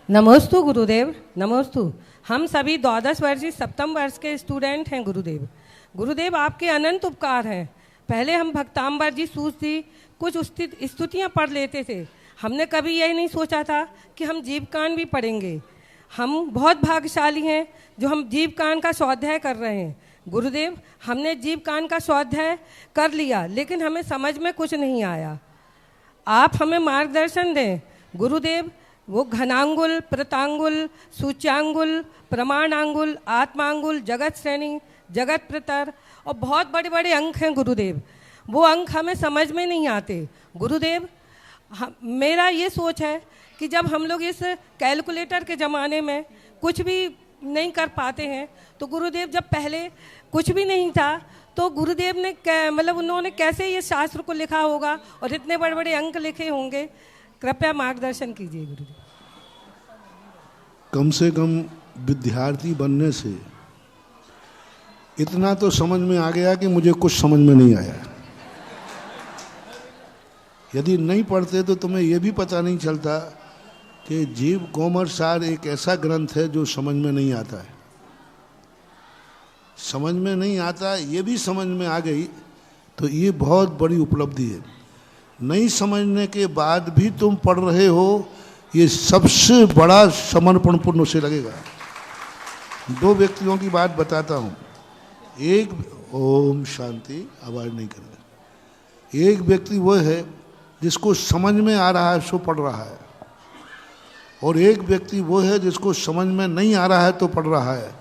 नमोस्तु गुरुदेव, नमोस्तु। हम सभी 12 वर्षीय सप्तम वर्ष के स्टूडेंट हैं गुरुदेव। गुरुदेव आपके अनंत उपकार हैं। पहले हम भक्तांबर जी सूझती कुछ स्तुतियाँ पढ़ लेते थे। हमने कभी यही नहीं सोचा था कि हम जीवकान भी पढ़ेंगे। हम बहुत भाग्यशाली हैं जो हम जीवकान का स्वाध्याय कर रहे हैं। गुरुदेव हमने जीवकान का स्वाध्याय कर लिया लेकिन हमें समझ में कुछ नहीं आया। आप हमें मार्गदर्शन दें गुरुदेव। वो घनांगुल, प्रतांगुल, सूच्यांगुल, प्रमाणांगुल, आत्मांगुल, जगत श्रेणी, जगत प्रतर और बहुत बड़े बड़े अंक हैं गुरुदेव। वो अंक हमें समझ में नहीं आते गुरुदेव। मेरा ये सोच है कि जब हम लोग इस कैलकुलेटर के ज़माने में कुछ भी नहीं कर पाते हैं तो गुरुदेव जब पहले कुछ भी नहीं था तो गुरुदेव ने मतलब उन्होंने कैसे ये शास्त्र को लिखा होगा और इतने बड़े बड़े अंक लिखे होंगे। कृपया मार्गदर्शन कीजिए गुरुदेव। कम से कम विद्यार्थी बनने से इतना तो समझ में आ गया कि मुझे कुछ समझ में नहीं आया। यदि नहीं पढ़ते तो तुम्हें यह भी पता नहीं चलता कि जीव कोमर सार एक ऐसा ग्रंथ है जो समझ में नहीं आता है। समझ में नहीं आता ये भी समझ में आ गई तो ये बहुत बड़ी उपलब्धि है। नहीं समझने के बाद भी तुम पढ़ रहे हो, ये सबसे बड़ा समर्पण पूर्ण उसे लगेगा। 2 व्यक्तियों की बात बताता हूँ। एक, ओम शांति, आवाज़ नहीं कर रहा। एक व्यक्ति वो है जिसको समझ में आ रहा है सो पढ़ रहा है, और एक व्यक्ति वो है जिसको समझ में नहीं आ रहा है तो पढ़ रहा है।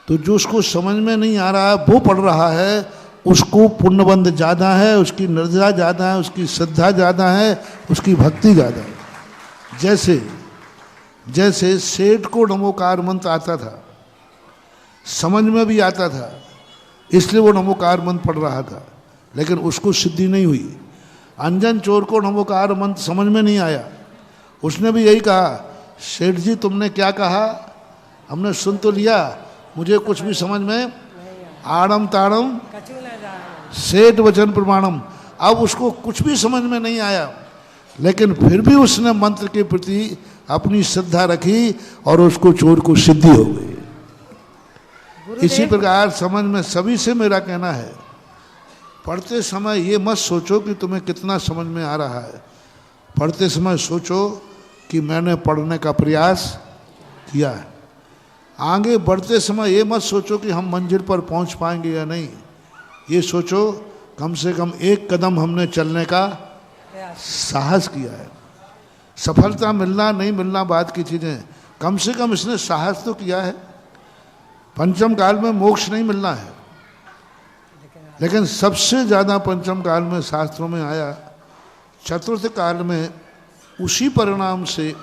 तो जो उसको समझ में नहीं आ रहा है वो पढ़ रहा है, उसको पुण्यबंध ज़्यादा है, उसकी निर्जरा ज़्यादा है, उसकी श्रद्धा ज़्यादा है, उसकी भक्ति ज़्यादा है। जैसे सेठ को नमोकार मंत्र आता था, समझ में भी आता था, इसलिए वो नमोकार मंत्र पढ़ रहा था, लेकिन उसको सिद्धि नहीं हुई। अंजन चोर को नमोकार मंत्र समझ में नहीं आया, उसने भी यही कहा, सेठ जी तुमने क्या कहा, हमने सुन तो लिया, मुझे कुछ भी समझ में आड़म ताड़म सेठ वचन प्रमाणम। अब उसको कुछ भी समझ में नहीं आया, लेकिन फिर भी उसने मंत्र के प्रति अपनी श्रद्धा रखी और उसको चोर को सिद्धि हो गई। इसी प्रकार समझ में सभी से मेरा कहना है, पढ़ते समय ये मत सोचो कि तुम्हें कितना समझ में आ रहा है। पढ़ते समय सोचो कि मैंने पढ़ने का प्रयास किया है। आगे बढ़ते समय ये मत सोचो कि हम मंजिल पर पहुंच पाएंगे या नहीं। ये सोचो कम से कम एक कदम हमने चलने का साहस किया है। सफलता मिलना नहीं मिलना बात की चीज़ें, कम से कम इसने साहस तो किया है। पंचम काल में मोक्ष नहीं मिलना है, लेकिन सबसे ज़्यादा पंचम काल में शास्त्रों में आया, चतुर्थ काल में उसी परिणाम से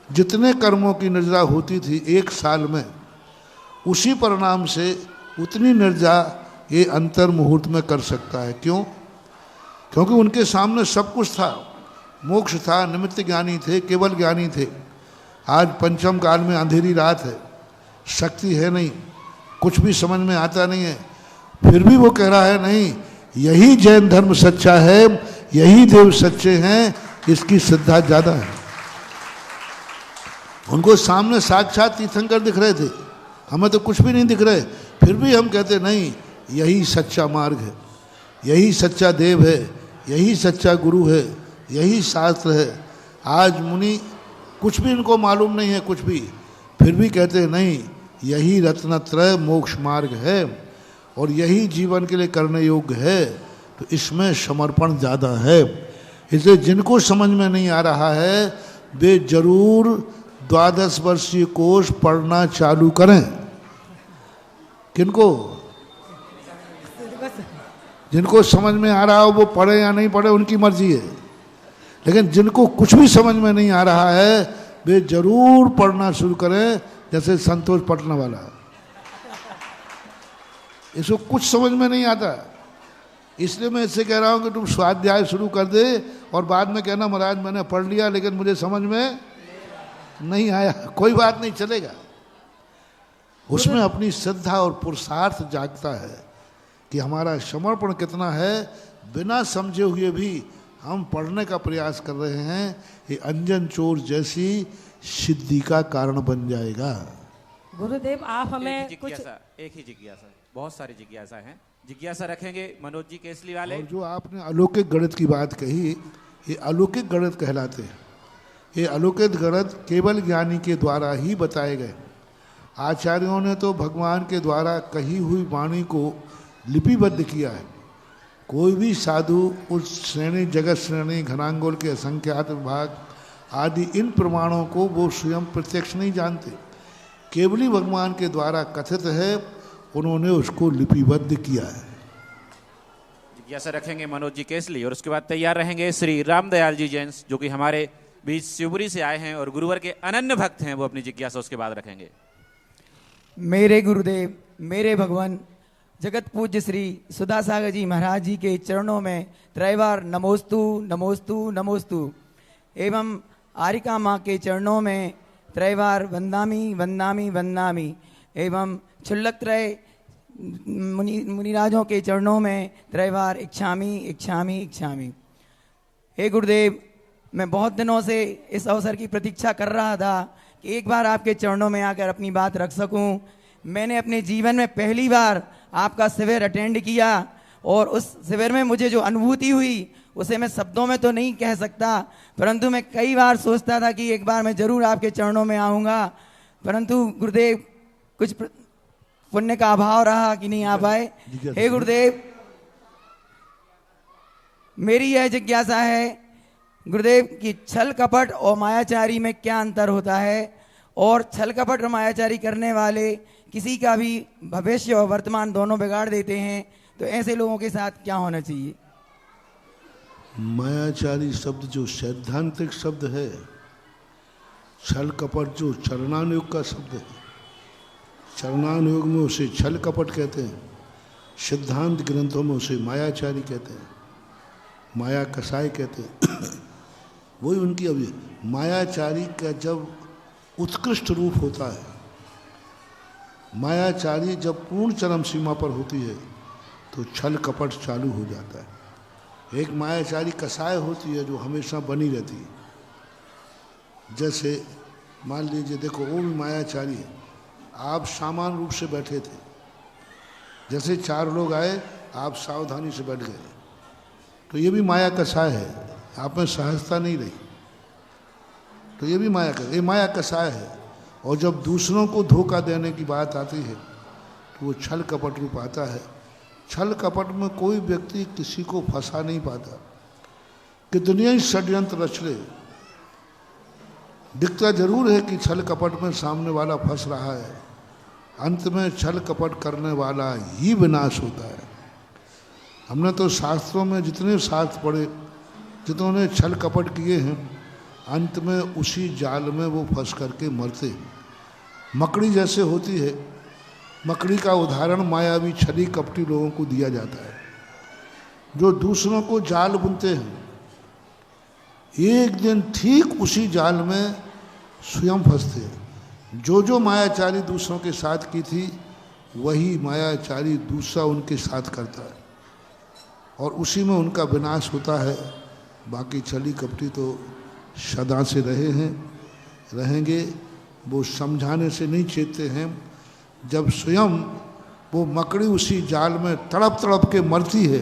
जितने कर्मों की निर्जा होती थी 1 साल में, उसी परिणाम से उतनी निर्जा ये अंतर मुहूर्त में कर सकता है। क्यों? क्योंकि उनके सामने सब कुछ था, मोक्ष था, निमित्त ज्ञानी थे, केवल ज्ञानी थे। आज पंचम काल में अंधेरी रात है, शक्ति है नहीं, कुछ भी समझ में आता नहीं है, फिर भी वो कह रहा है नहीं, यही जैन धर्म सच्चा है, यही देव सच्चे हैं, इसकी श्रद्धा ज़्यादा है। उनको सामने साक्षात तीर्थंकर दिख रहे थे, हमें तो कुछ भी नहीं दिख रहे, फिर भी हम कहते नहीं यही सच्चा मार्ग है, यही सच्चा देव है, यही सच्चा गुरु है, यही शास्त्र है। आज मुनि कुछ भी इनको मालूम नहीं है कुछ भी, फिर भी कहते नहीं यही रत्नत्रय मोक्ष मार्ग है और यही जीवन के लिए करने योग्य है। तो इसमें समर्पण ज़्यादा है। इसलिए जिनको समझ में नहीं आ रहा है वे जरूर 12 वर्षीय कोर्स पढ़ना चालू करें। किनको? जिनको समझ में आ रहा हो वो पढ़े या नहीं पढ़े उनकी मर्जी है, लेकिन जिनको कुछ भी समझ में नहीं आ रहा है वे जरूर पढ़ना शुरू करें। जैसे संतोष पटना वाला, इसको कुछ समझ में नहीं आता, इसलिए मैं इससे कह रहा हूँ कि तुम स्वाध्याय शुरू कर दे और बाद में कहना महाराज मैंने पढ़ लिया लेकिन मुझे समझ में। नहीं आया, कोई बात नहीं, चलेगा। उसमें अपनी श्रद्धा और पुरुषार्थ जागता है कि हमारा समर्पण कितना है। बिना समझे हुए भी हम पढ़ने का प्रयास कर रहे हैं, ये अंजन चोर जैसी सिद्धि का कारण बन जाएगा। गुरुदेव आप हमें एक ही जिज्ञासा, बहुत सारी जिज्ञासा हैं। जिज्ञासा रखेंगे मनोज जी केसली वाले। और जो आपने अलौकिक गणित की बात कही, ये अलौकिक गणित कहलाते हैं। ये अलौकिक गणित केवल ज्ञानी के द्वारा ही बताए गए। आचार्यों ने तो भगवान के द्वारा कही हुई वाणी को लिपिबद्ध किया है। कोई भी साधु उस श्रेणी, जगत श्रेणी, घनांगोल के असंख्यात विभाग आदि इन प्रमाणों को वो स्वयं प्रत्यक्ष नहीं जानते, केवल ही भगवान के द्वारा कथित है, उन्होंने उसको लिपिबद्ध किया है। जिज्ञासा रखेंगे मनोज जी केसली और उसके बाद तैयार रहेंगे श्री रामदयाल जी जैन, जो कि हमारे बीच शिवपुरी से आए हैं और गुरुवर के अनन्य भक्त हैं। वो अपनी जिज्ञासा उसके बाद रखेंगे। मेरे गुरुदेव, मेरे भगवान जगत पूज्य श्री सुधा सागर जी महाराज जी के चरणों में त्रैवार नमोस्तु नमोस्तु नमोस्तु एवं आरिका माँ के चरणों में त्रैवार वंदामी वंदामी वंदामी एवं क्षुल्लकत्रय मुनिराजों के चरणों में त्रैवार इच्छामी इच्छामी इच्छामी। हे गुरुदेव, मैं बहुत दिनों से इस अवसर की प्रतीक्षा कर रहा था कि एक बार आपके चरणों में आकर अपनी बात रख सकूं। मैंने अपने जीवन में पहली बार आपका शिविर अटेंड किया और उस शिविर में मुझे जो अनुभूति हुई उसे मैं शब्दों में तो नहीं कह सकता, परंतु मैं कई बार सोचता था कि एक बार मैं जरूर आपके चरणों में आऊँगा, परंतु गुरुदेव कुछ पुण्य का अभाव रहा कि नहीं आ पाए। हे गुरुदेव, मेरी यह जिज्ञासा है गुरुदेव कि छल कपट और मायाचारी में क्या अंतर होता है, और छल कपट और मायाचारी करने वाले किसी का भी भविष्य और वर्तमान दोनों बिगाड़ देते हैं, तो ऐसे लोगों के साथ क्या होना चाहिए? मायाचारी शब्द जो सैद्धांतिक शब्द है, छल कपट जो चरणानुयोग का शब्द है, चरणानुयोग में उसे छल कपट कहते हैं, सिद्धांत ग्रंथों में उसे मायाचारी कहते हैं, माया कसाई कहते हैं। वही उनकी अभी मायाचारी का जब उत्कृष्ट रूप होता है, मायाचारी जब पूर्ण चरम सीमा पर होती है तो छल कपट चालू हो जाता है। एक मायाचारी कसाय होती है जो हमेशा बनी रहती है। जैसे मान लीजिए, देखो वो भी मायाचारी है। आप सामान्य रूप से बैठे थे, जैसे चार लोग आए आप सावधानी से बैठ गए, तो ये भी माया कसाय है, आप में सहजता नहीं रही, तो ये भी माया कसाय है। और जब दूसरों को धोखा देने की बात आती है तो वो छल कपट रूप आता है। छल कपट में कोई व्यक्ति किसी को फंसा नहीं पाता, कितने ही षड्यंत्र रच ले, दिखता जरूर है कि छल कपट में सामने वाला फंस रहा है, अंत में छल कपट करने वाला ही विनाश होता है। हमने तो शास्त्रों में जितने शास्त्र पढ़े, जितने छल कपट किए हैं, अंत में उसी जाल में वो फंस करके मरते हैं। मकड़ी जैसे होती है, मकड़ी का उदाहरण मायावी छली कपटी लोगों को दिया जाता है, जो दूसरों को जाल बुनते हैं, एक दिन ठीक उसी जाल में स्वयं फंसते हैं। जो मायाचारी दूसरों के साथ की थी, वही मायाचारी दूसरा उनके साथ करता है और उसी में उनका विनाश होता है। बाकी छली कपटी तो सदा से रहे हैं, रहेंगे। वो समझाने से नहीं चेतते हैं। जब स्वयं वो मकड़ी उसी जाल में तड़प तड़प के मरती है,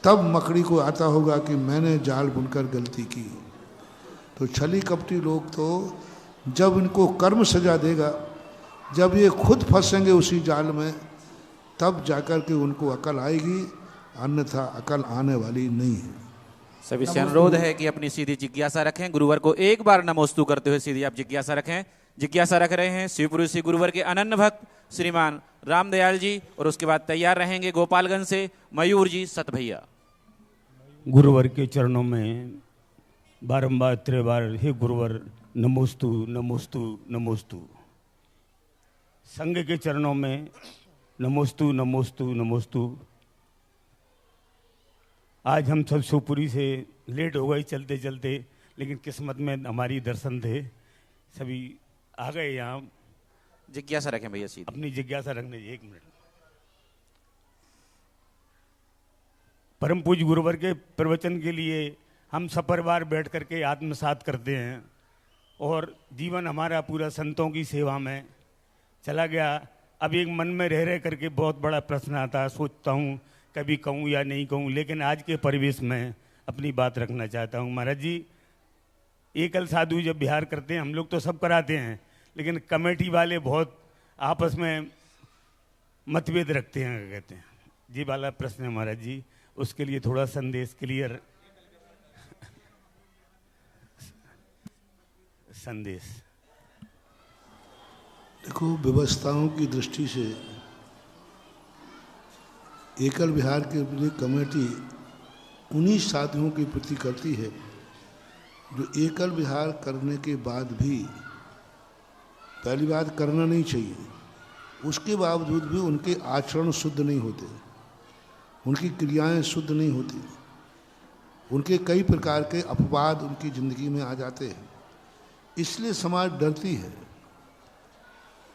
तब मकड़ी को आता होगा कि मैंने जाल बुनकर गलती की। तो छली कपटी लोग तो जब इनको कर्म सजा देगा, जब ये खुद फंसेंगे उसी जाल में, तब जाकर के उनको अकल आएगी, अन्यथा अकल आने वाली नहीं है। सभी से अनुरोध है कि अपनी सीधी जिज्ञासा रखें। गुरुवर को एक बार नमोस्तु करते हुए सीधी आप जिज्ञासा रखें। जिज्ञासा रख रहे हैं शिवपुरी श्री गुरुवर के अनन्य भक्त श्रीमान रामदयाल जी, और उसके बाद तैयार रहेंगे गोपालगंज से मयूर जी सत भैया। गुरुवर के चरणों में बारंबार त्रिबार हे गुरुवर नमोस्तु नमोस्तु नमोस्तु। संघ के चरणों में नमोस्तु नमोस्तु नमोस्तु। आज हम सब शिवपुरी से लेट हो गए चलते चलते, लेकिन किस्मत में हमारी दर्शन थे। सभी आ गए यहाँ। जिज्ञासा रखें भैया सीधी। अपनी जिज्ञासा रखने, एक मिनट। परम पूज्य गुरुवर के प्रवचन के लिए हम सपरिवार बैठ करके आत्मसात करते हैं और जीवन हमारा पूरा संतों की सेवा में चला गया। अब एक मन में रह करके बहुत बड़ा प्रश्न आता है, सोचता हूँ कभी कहूँ या नहीं कहूँ, लेकिन आज के परिवेश में अपनी बात रखना चाहता हूँ। महाराज जी, एकल साधु जब बिहार करते हैं, हम लोग तो सब कराते हैं, लेकिन कमेटी वाले बहुत आपस में मतभेद रखते हैं, कहते हैं। जी वाला प्रश्न है महाराज जी, उसके लिए थोड़ा संदेश क्लियर संदेश। देखो, व्यवस्थाओं की दृष्टि से एकल विहार के लिए कमेटी उन्हीं साधुओं की प्रति करती है जो एकल विहार करने के बाद भी, पहली बात करना नहीं चाहिए, उसके बावजूद भी उनके आचरण शुद्ध नहीं होते, उनकी क्रियाएं शुद्ध नहीं होती, उनके कई प्रकार के अपवाद उनकी जिंदगी में आ जाते हैं। इसलिए समाज डरती है।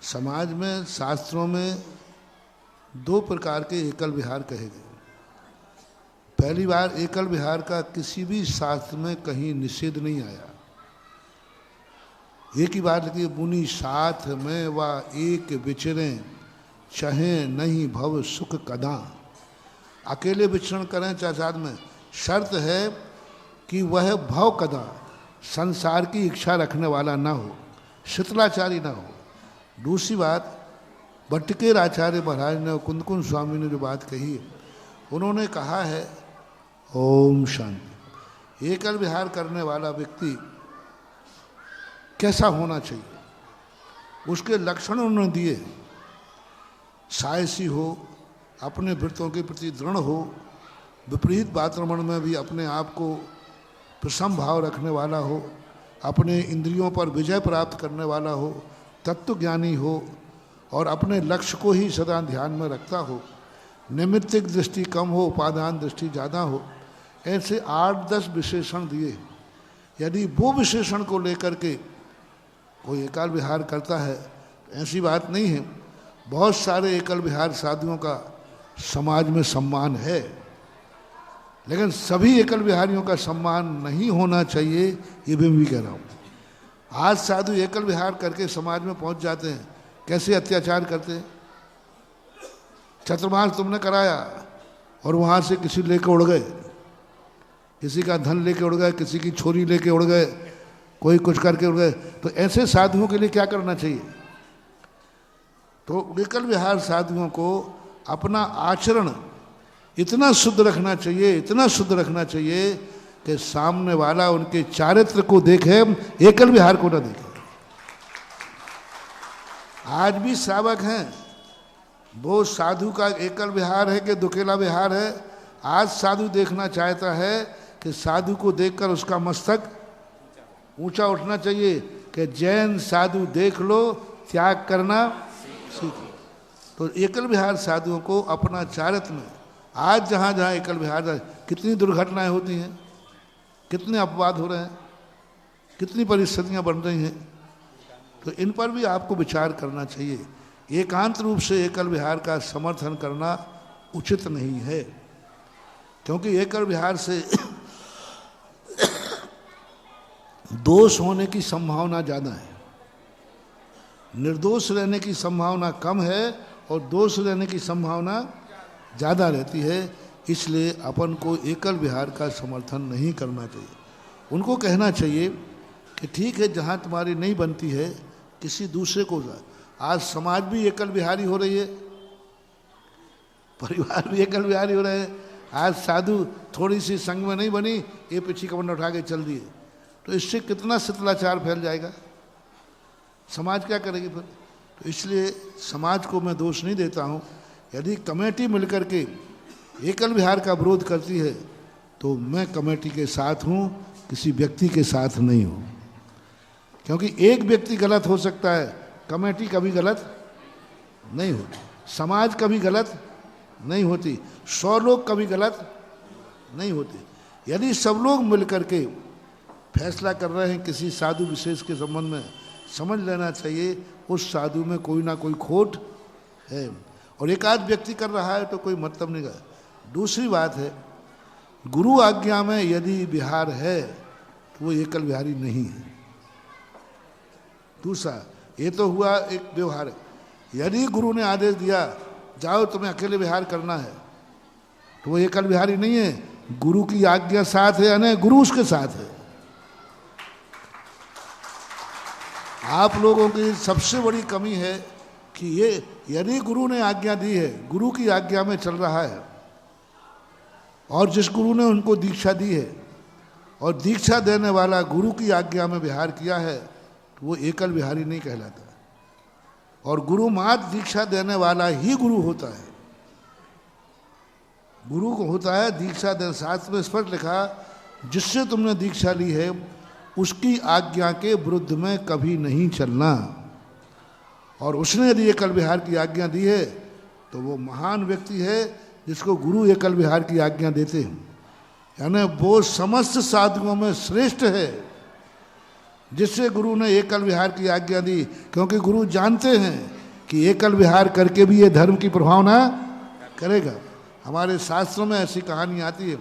समाज में, शास्त्रों में दो प्रकार के एकल विहार कहे गए। पहली बार, एकल विहार का किसी भी शास्त्र में कहीं निषेध नहीं आया। एक ही बात लिखी, मुनि साथ में व एक विचरें, चाहे नहीं भव सुख कदा। अकेले विचरण करें चाहे साथ में, शर्त है कि वह भव कदा, संसार की इच्छा रखने वाला ना हो, शीतलाचारी ना हो। दूसरी बात, भट्टकेर आचार्य महाराज ने, कुंदकुंद स्वामी ने जो बात कही है, उन्होंने कहा है ओम शांति। एकल विहार करने वाला व्यक्ति कैसा होना चाहिए, उसके लक्षण उन्होंने दिए। साहसी हो, अपने वृत्तों के प्रति दृढ़ हो, विपरीत वातावरण में भी अपने आप को प्रसन्न भाव रखने वाला हो, अपने इंद्रियों पर विजय प्राप्त करने वाला हो, तत्व ज्ञानी हो और अपने लक्ष्य को ही सदा ध्यान में रखता हो, नैमित्तिक दृष्टि कम हो, उपादान दृष्टि ज़्यादा हो। ऐसे 8-10 विशेषण दिए। यदि वो विशेषण को लेकर के कोई एकल विहार करता है, ऐसी बात नहीं है। बहुत सारे एकल विहार साधुओं का समाज में सम्मान है, लेकिन सभी एकल विहारियों का सम्मान नहीं होना चाहिए, ये भी कह रहा हूँ। आज साधु एकल विहार करके समाज में पहुंच जाते हैं, कैसे अत्याचार करते हैं। चतुर्मास तुमने कराया और वहाँ से किसी लेके उड़ गए, किसी का धन लेके उड़ गए, किसी की छोरी लेके उड़ गए, कोई कुछ करके उड़ गए। तो ऐसे साधुओं के लिए क्या करना चाहिए? तो एकल विहार साधुओं को अपना आचरण इतना शुद्ध रखना चाहिए, इतना शुद्ध रखना चाहिए कि सामने वाला उनके चारित्र को देखे, एकल विहार को न देखे। आज भी श्रावक हैं, वो साधु का एकल विहार है कि दुकेला विहार है। आज साधु देखना चाहता है कि साधु को देखकर उसका मस्तक ऊंचा उठना चाहिए कि जैन साधु देख लो, त्याग करना सीखो। तो एकल विहार साधुओं को अपना चारित्र में, आज जहाँ जहाँ एकल विहार, कितनी दुर्घटनाएं होती हैं, कितने अपवाद हो रहे हैं, कितनी परिस्थितियां बन रही हैं, तो इन पर भी आपको विचार करना चाहिए। एकांत रूप से एकल विहार का समर्थन करना उचित नहीं है, क्योंकि एकल विहार से दोष होने की संभावना ज़्यादा है, निर्दोष रहने की संभावना कम है और दोष रहने की संभावना ज़्यादा रहती है। इसलिए अपन को एकल विहार का समर्थन नहीं करना चाहिए। उनको कहना चाहिए कि ठीक है, जहाँ तुम्हारी नहीं बनती है किसी दूसरे को। आज समाज भी एकल विहारी हो रही है, परिवार भी एकल विहारी हो रहे हैं। आज साधु थोड़ी सी संग में नहीं बनी, ये पीछे कमंड उठा के चल दिए, तो इससे कितना शिथिलाचार फैल जाएगा, समाज क्या करेगी फिर। तो इसलिए समाज को मैं दोष नहीं देता हूँ। यदि कमेटी मिलकर के एकल विहार का विरोध करती है तो मैं कमेटी के साथ हूँ, किसी व्यक्ति के साथ नहीं हूँ। क्योंकि एक व्यक्ति गलत हो सकता है, कमेटी कभी गलत नहीं होती, समाज कभी गलत नहीं होती, 100 लोग कभी गलत नहीं होते। यदि सब लोग मिलकर के फैसला कर रहे हैं किसी साधु विशेष के संबंध में, समझ लेना चाहिए उस साधु में कोई ना कोई खोट है, और एक आध व्यक्ति कर रहा है तो कोई मतलब नहीं है। दूसरी बात है, गुरु आज्ञा में यदि विहार है तो वो एकल विहारी नहीं है। दूसरा, ये तो हुआ एक व्यवहार। यदि गुरु ने आदेश दिया जाओ तुम्हें अकेले विहार करना है, तो वो एकल विहारी नहीं है। गुरु की आज्ञा साथ है या नहीं, गुरु उसके साथ है। आप लोगों की सबसे बड़ी कमी है कि ये यदि गुरु ने आज्ञा दी है, गुरु की आज्ञा में चल रहा है, और जिस गुरु ने उनको दीक्षा दी है और दीक्षा देने वाला गुरु की आज्ञा में विहार किया है, तो वो एकल विहारी नहीं कहलाता। और गुरु मात्र दीक्षा देने वाला ही गुरु होता है। गुरु को होता है दीक्षा देने, शास्त्र में स्पष्ट लिखा, जिससे तुमने दीक्षा ली है उसकी आज्ञा के विरुद्ध में कभी नहीं चलना। और उसने यदि एकल विहार की आज्ञा दी है तो वो महान व्यक्ति है जिसको गुरु एकल विहार की आज्ञा देते हैं, यानी वो समस्त साधुओं में श्रेष्ठ है जिससे गुरु ने एकल विहार की आज्ञा दी। क्योंकि गुरु जानते हैं कि एकल विहार करके भी ये धर्म की प्रभावना करेगा। हमारे शास्त्रों में ऐसी कहानी आती है,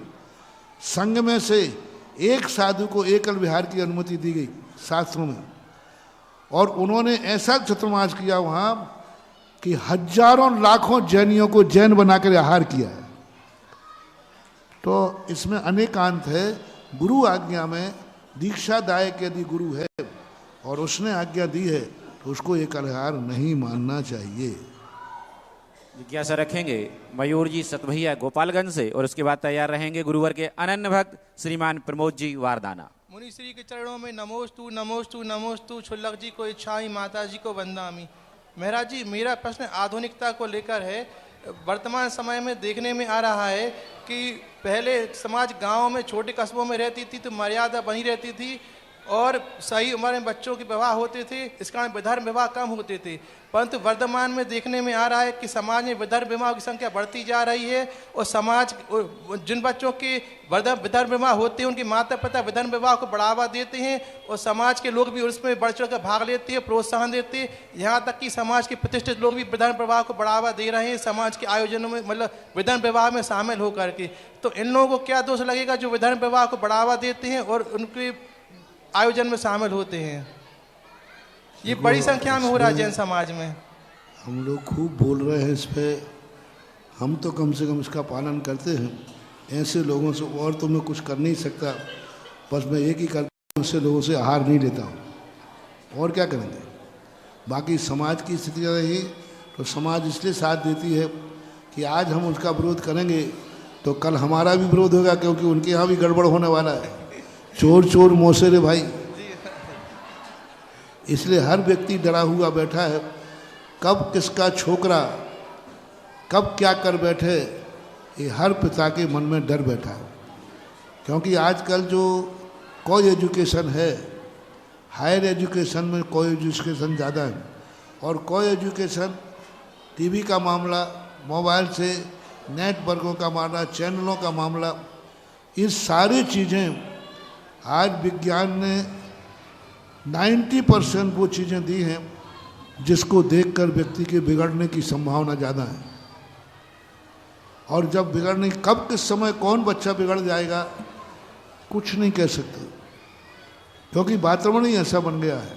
संघ में से एक साधु को एकल विहार की अनुमति दी गई शास्त्रों में, और उन्होंने ऐसा चतुर्मास किया वहाँ कि हजारों लाखों जैनियों को जैन बनाकर आहार किया है। तो इसमें अनेकांत है। गुरु आज्ञा में दीक्षादायक यदि गुरु है और उसने आज्ञा दी है तो उसको एकल विहार नहीं मानना चाहिए। जिज्ञासा रखेंगे मयूर जी सतभैया गोपालगंज से, और उसके बाद तैयार रहेंगे गुरुवर के अनन्य भक्त श्रीमान प्रमोद जी वारदाना। मुनि श्री के चरणों में नमोस्तु नमोस्तु नमोस्तु, छुल्लक जी को इच्छाई माता जी को वंदामी। महाराज जी, मेरा प्रश्न आधुनिकता को लेकर है। वर्तमान समय में देखने में आ रहा है कि पहले समाज गांव में छोटे कस्बों में रहती थी तो मर्यादा बनी रहती थी और सही उम्र में बच्चों के विवाह होते थे, इस कारण विधर्म विवाह कम होते थे। परंतु वर्तमान में देखने में आ रहा है कि समाज में विधर्म विवाह की संख्या बढ़ती जा रही है, और समाज जिन बच्चों के विधर्म विवाह होते हैं उनके माता पिता विधर्म विवाह को बढ़ावा देते हैं, और समाज के लोग भी उसमें बढ़ चढ़ कर भाग लेते हैं, प्रोत्साहन देते हैं। यहाँ तक कि समाज के प्रतिष्ठित लोग भी विधर्म विवाह को बढ़ावा दे रहे हैं समाज के आयोजनों में, मतलब विधर्म विवाह में शामिल होकर के। तो इन लोगों को क्या दोष लगेगा जो विधर्म विवाह को बढ़ावा देते हैं और उनके आयोजन में शामिल होते हैं? ये बड़ी संख्या में हो रहा है जैन समाज में। हम लोग खूब बोल रहे हैं इस पे, हम तो कम से कम इसका पालन करते हैं। ऐसे लोगों से और तो मैं कुछ कर नहीं सकता, बस मैं एक ही करता हूँ, ऐसे लोगों से आहार नहीं लेता हूँ, और क्या करेंगे। बाकी समाज की स्थिति रही तो समाज इसलिए साथ देती है कि आज हम उसका विरोध करेंगे तो कल हमारा भी विरोध होगा, क्योंकि उनके यहाँ भी गड़बड़ होने वाला है। चोर चोर मोसेरे भाई, इसलिए हर व्यक्ति डरा हुआ बैठा है, कब किसका छोकरा कब क्या कर बैठे, ये हर पिता के मन में डर बैठा है। क्योंकि आजकल जो को एजुकेशन है, हायर एजुकेशन में को एजुकेशन ज़्यादा है, और को एजुकेशन टीवी का मामला, मोबाइल से नेटवर्कों का मामला, चैनलों का मामला, ये सारी चीज़ें आज विज्ञान ने 90% वो चीज़ें दी हैं जिसको देखकर व्यक्ति के बिगड़ने की संभावना ज़्यादा है। और जब बिगड़ने, कब किस समय कौन बच्चा बिगड़ जाएगा कुछ नहीं कह सकते, क्योंकि वातावरण ही ऐसा बन गया है।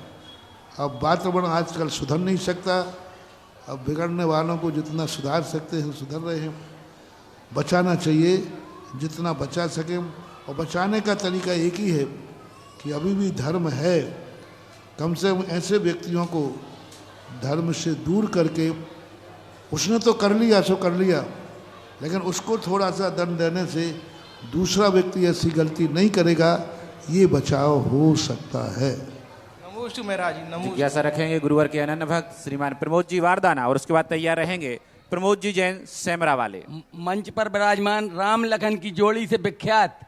अब वातावरण आजकल सुधर नहीं सकता, अब बिगड़ने वालों को जितना सुधार सकते हैं सुधर रहे हैं। बचाना चाहिए जितना बचा सकें, और बचाने का तरीका एक ही है कि अभी भी धर्म है, कम से कम ऐसे व्यक्तियों को धर्म से दूर करके, उसने तो कर लिया सो कर लिया, लेकिन उसको थोड़ा सा दंड देने से दूसरा व्यक्ति ऐसी गलती नहीं करेगा, ये बचाव हो सकता है। नमोस्तु महाराज जी, नमोस्तु। जिज्ञासा रखेंगे गुरुवर के अनन्य भक्त श्रीमान प्रमोद जी वारदाना, और उसके बाद तैयार रहेंगे प्रमोद जी जैन सेमरा वाले। मंच पर विराजमान राम लखन की जोड़ी से विख्यात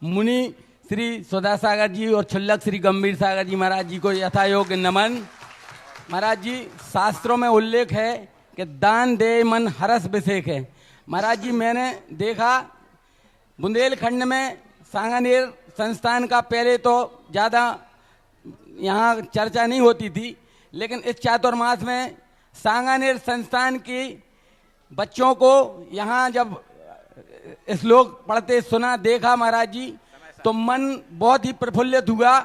मुनि श्री सुधा सागर जी और छुल्लक श्री गंभीर सागर जी महाराज जी को यथायोग्य नमन। महाराज जी, शास्त्रों में उल्लेख है कि दान दे मन हरस बिसेक है। महाराज जी, मैंने देखा बुंदेलखंड में सांगानेर संस्थान का पहले तो ज़्यादा यहाँ चर्चा नहीं होती थी, लेकिन इस चातुर्मास में सांगानेर संस्थान की बच्चों को यहाँ जब श्लोक पढ़ते सुना, देखा महाराज जी, तो मन बहुत ही प्रफुल्लित हुआ।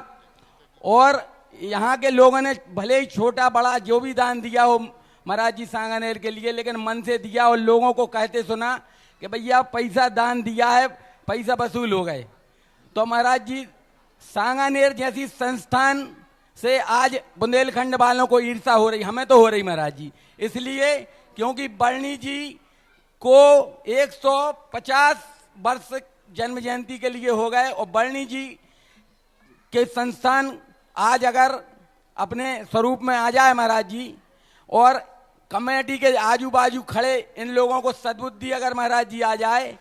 और यहाँ के लोगों ने भले ही छोटा बड़ा जो भी दान दिया हो महाराज जी सांगानेर के लिए, लेकिन मन से दिया और लोगों को कहते सुना कि भैया पैसा दान दिया है, पैसा वसूल हो गए। तो महाराज जी सांगानेर जैसी संस्थान से आज बुंदेलखंड वालों को ईर्ष्या हो रही, हमें तो हो रही महाराज जी, इसलिए क्योंकि बरनी जी को 150 वर्ष जन्म जयंती के लिए हो गए और बरनी जी के संस्थान आज अगर अपने स्वरूप में आ जाए महाराज जी, और कमेटी के आजू बाजू खड़े इन लोगों को सद्बुद्धि अगर महाराज जी आ जाए,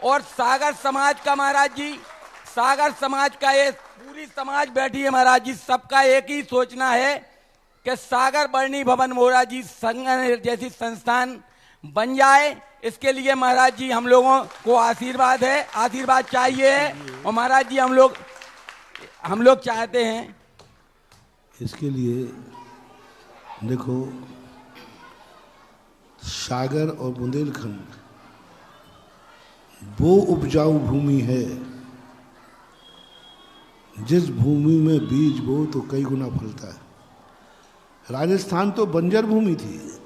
और सागर समाज का महाराज जी, सागर समाज का ये पूरी समाज बैठी है महाराज जी, सबका एक ही सोचना है कि सागर बरनी भवन मोरा जी संगठन जैसी संस्थान बन जाए। इसके लिए महाराज जी हम लोगों को आशीर्वाद है, आशीर्वाद चाहिए है, और महाराज जी हम लोग चाहते हैं। इसके लिए देखो, सागर और बुंदेलखंड वो उपजाऊ भूमि है जिस भूमि में बीज बो तो कई गुना फलता है। राजस्थान तो बंजर भूमि थी,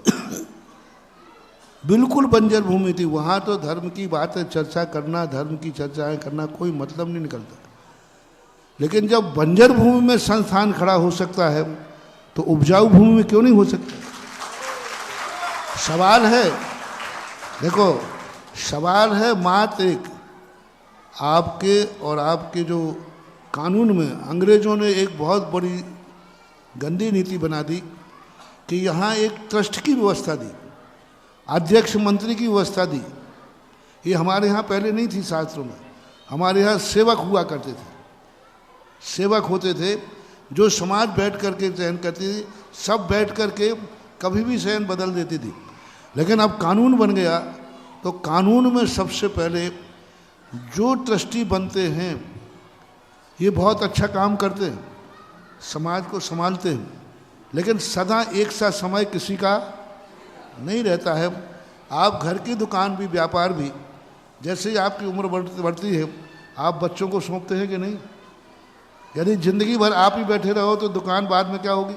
बिल्कुल बंजर भूमि थी। वहाँ तो धर्म की बातें चर्चा करना, धर्म की चर्चाएं करना कोई मतलब नहीं निकलता। लेकिन जब बंजर भूमि में संस्थान खड़ा हो सकता है तो उपजाऊ भूमि में क्यों नहीं हो सकता? सवाल है, देखो सवाल है मात्र एक, आपके और आपके जो कानून में अंग्रेजों ने एक बहुत बड़ी गंदी नीति बना दी कि यहाँ एक ट्रस्ट की व्यवस्था दी, अध्यक्ष मंत्री की व्यवस्था दी। ये हमारे यहाँ पहले नहीं थी शास्त्रों में। हमारे यहाँ सेवक हुआ करते थे, सेवक होते थे जो समाज बैठ करके चयन करती थी, सब बैठ करके कभी भी चयन बदल देती थी। लेकिन अब कानून बन गया तो कानून में सबसे पहले जो ट्रस्टी बनते हैं ये बहुत अच्छा काम करते हैं, समाज को संभालते हैं, लेकिन सदा एक सा समय किसी का नहीं रहता है। आप घर की दुकान भी, व्यापार भी, जैसे ही आपकी उम्र बढ़ती है आप बच्चों को सौंपते हैं कि नहीं? यदि जिंदगी भर आप ही बैठे रहो तो दुकान बाद में क्या होगी?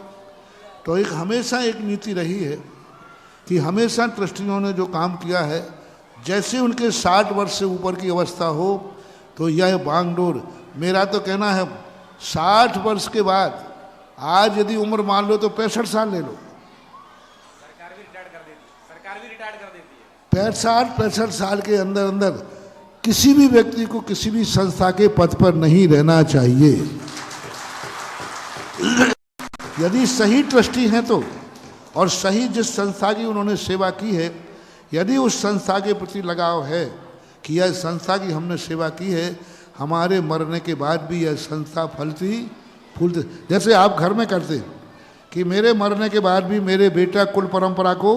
तो एक हमेशा एक नीति रही है कि हमेशा ट्रस्टियों ने जो काम किया है, जैसे उनके 60 वर्ष से ऊपर की अवस्था हो तो यह बांगडोर, मेरा तो कहना है 60 वर्ष के बाद, आज यदि उम्र मान लो तो 65 साल ले लो, सरकार भी रिटायर्ड कर देती है। 65 साल के अंदर अंदर किसी भी व्यक्ति को किसी भी संस्था के पद पर नहीं रहना चाहिए। यदि सही ट्रस्टी हैं तो, और सही जिस संस्था की उन्होंने सेवा की है, यदि उस संस्था के प्रति लगाव है कि यह संस्था की हमने सेवा की है, हमारे मरने के बाद भी यह संस्था फलती फूलती, जैसे आप घर में करते कि मेरे मरने के बाद भी मेरे बेटा कुल परंपरा को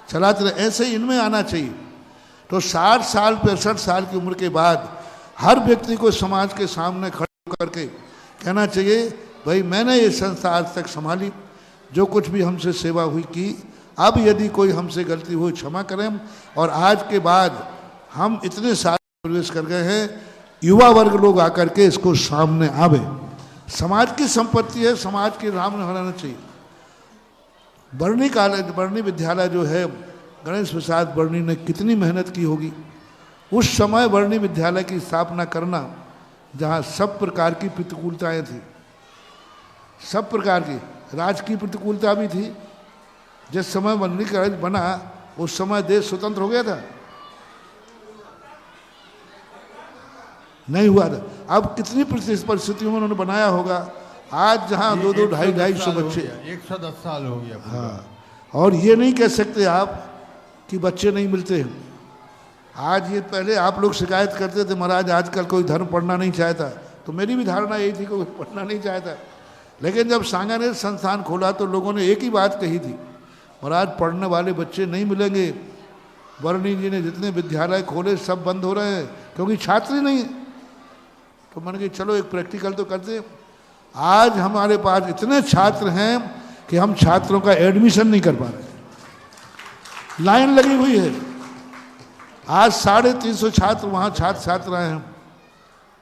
चलाते रहे, ऐसे ही इनमें आना चाहिए। तो 60 साल 65 साल की उम्र के बाद हर व्यक्ति को समाज के सामने खड़े करके कहना चाहिए, भाई मैंने ये संस्था आज तक संभाली, जो कुछ भी हमसे सेवा हुई की, अब यदि कोई हमसे गलती हुई क्षमा करें। और आज के बाद हम इतने साल प्रवेश कर गए हैं, युवा वर्ग लोग आकर के इसको सामने आवे। समाज की संपत्ति है, समाज के नाम होना चाहिए। बरनी कॉलेज, बरनी विद्यालय जो है, गणेश प्रसाद बरनी ने कितनी मेहनत की होगी उस समय बरनी विद्यालय की स्थापना करना, जहाँ सब प्रकार की प्रतिकूलताएं थी, सब प्रकार की राजकीय प्रतिकूलता भी थी। जिस समय बरनी कॉलेज बना उस समय देश स्वतंत्र हो गया था? नहीं हुआ था। अब कितनी परिस्थितियों में उन्होंने बनाया होगा। आज जहाँ 2-2, 250 बच्चे, 110 साल हो गया। हाँ, और ये नहीं कह सकते आप कि बच्चे नहीं मिलते हैं। आज ये, पहले आप लोग शिकायत करते थे महाराज आजकल कोई धर्म पढ़ना नहीं चाहता, तो मेरी भी धारणा यही थी कोई पढ़ना नहीं चाहता। लेकिन जब सांगानेर संस्थान खोला तो लोगों ने एक ही बात कही थी, महाराज पढ़ने वाले बच्चे नहीं मिलेंगे। बरनी जी ने जितने विद्यालय खोले सब बंद हो रहे हैं क्योंकि छात्र ही नहीं है। तो मैंने कहा चलो एक प्रैक्टिकल तो करते हैं। आज हमारे पास इतने छात्र हैं कि हम छात्रों का एडमिशन नहीं कर पा रहे, लाइन लगी हुई है। आज 350 छात्र वहाँ छात्राएं हैं।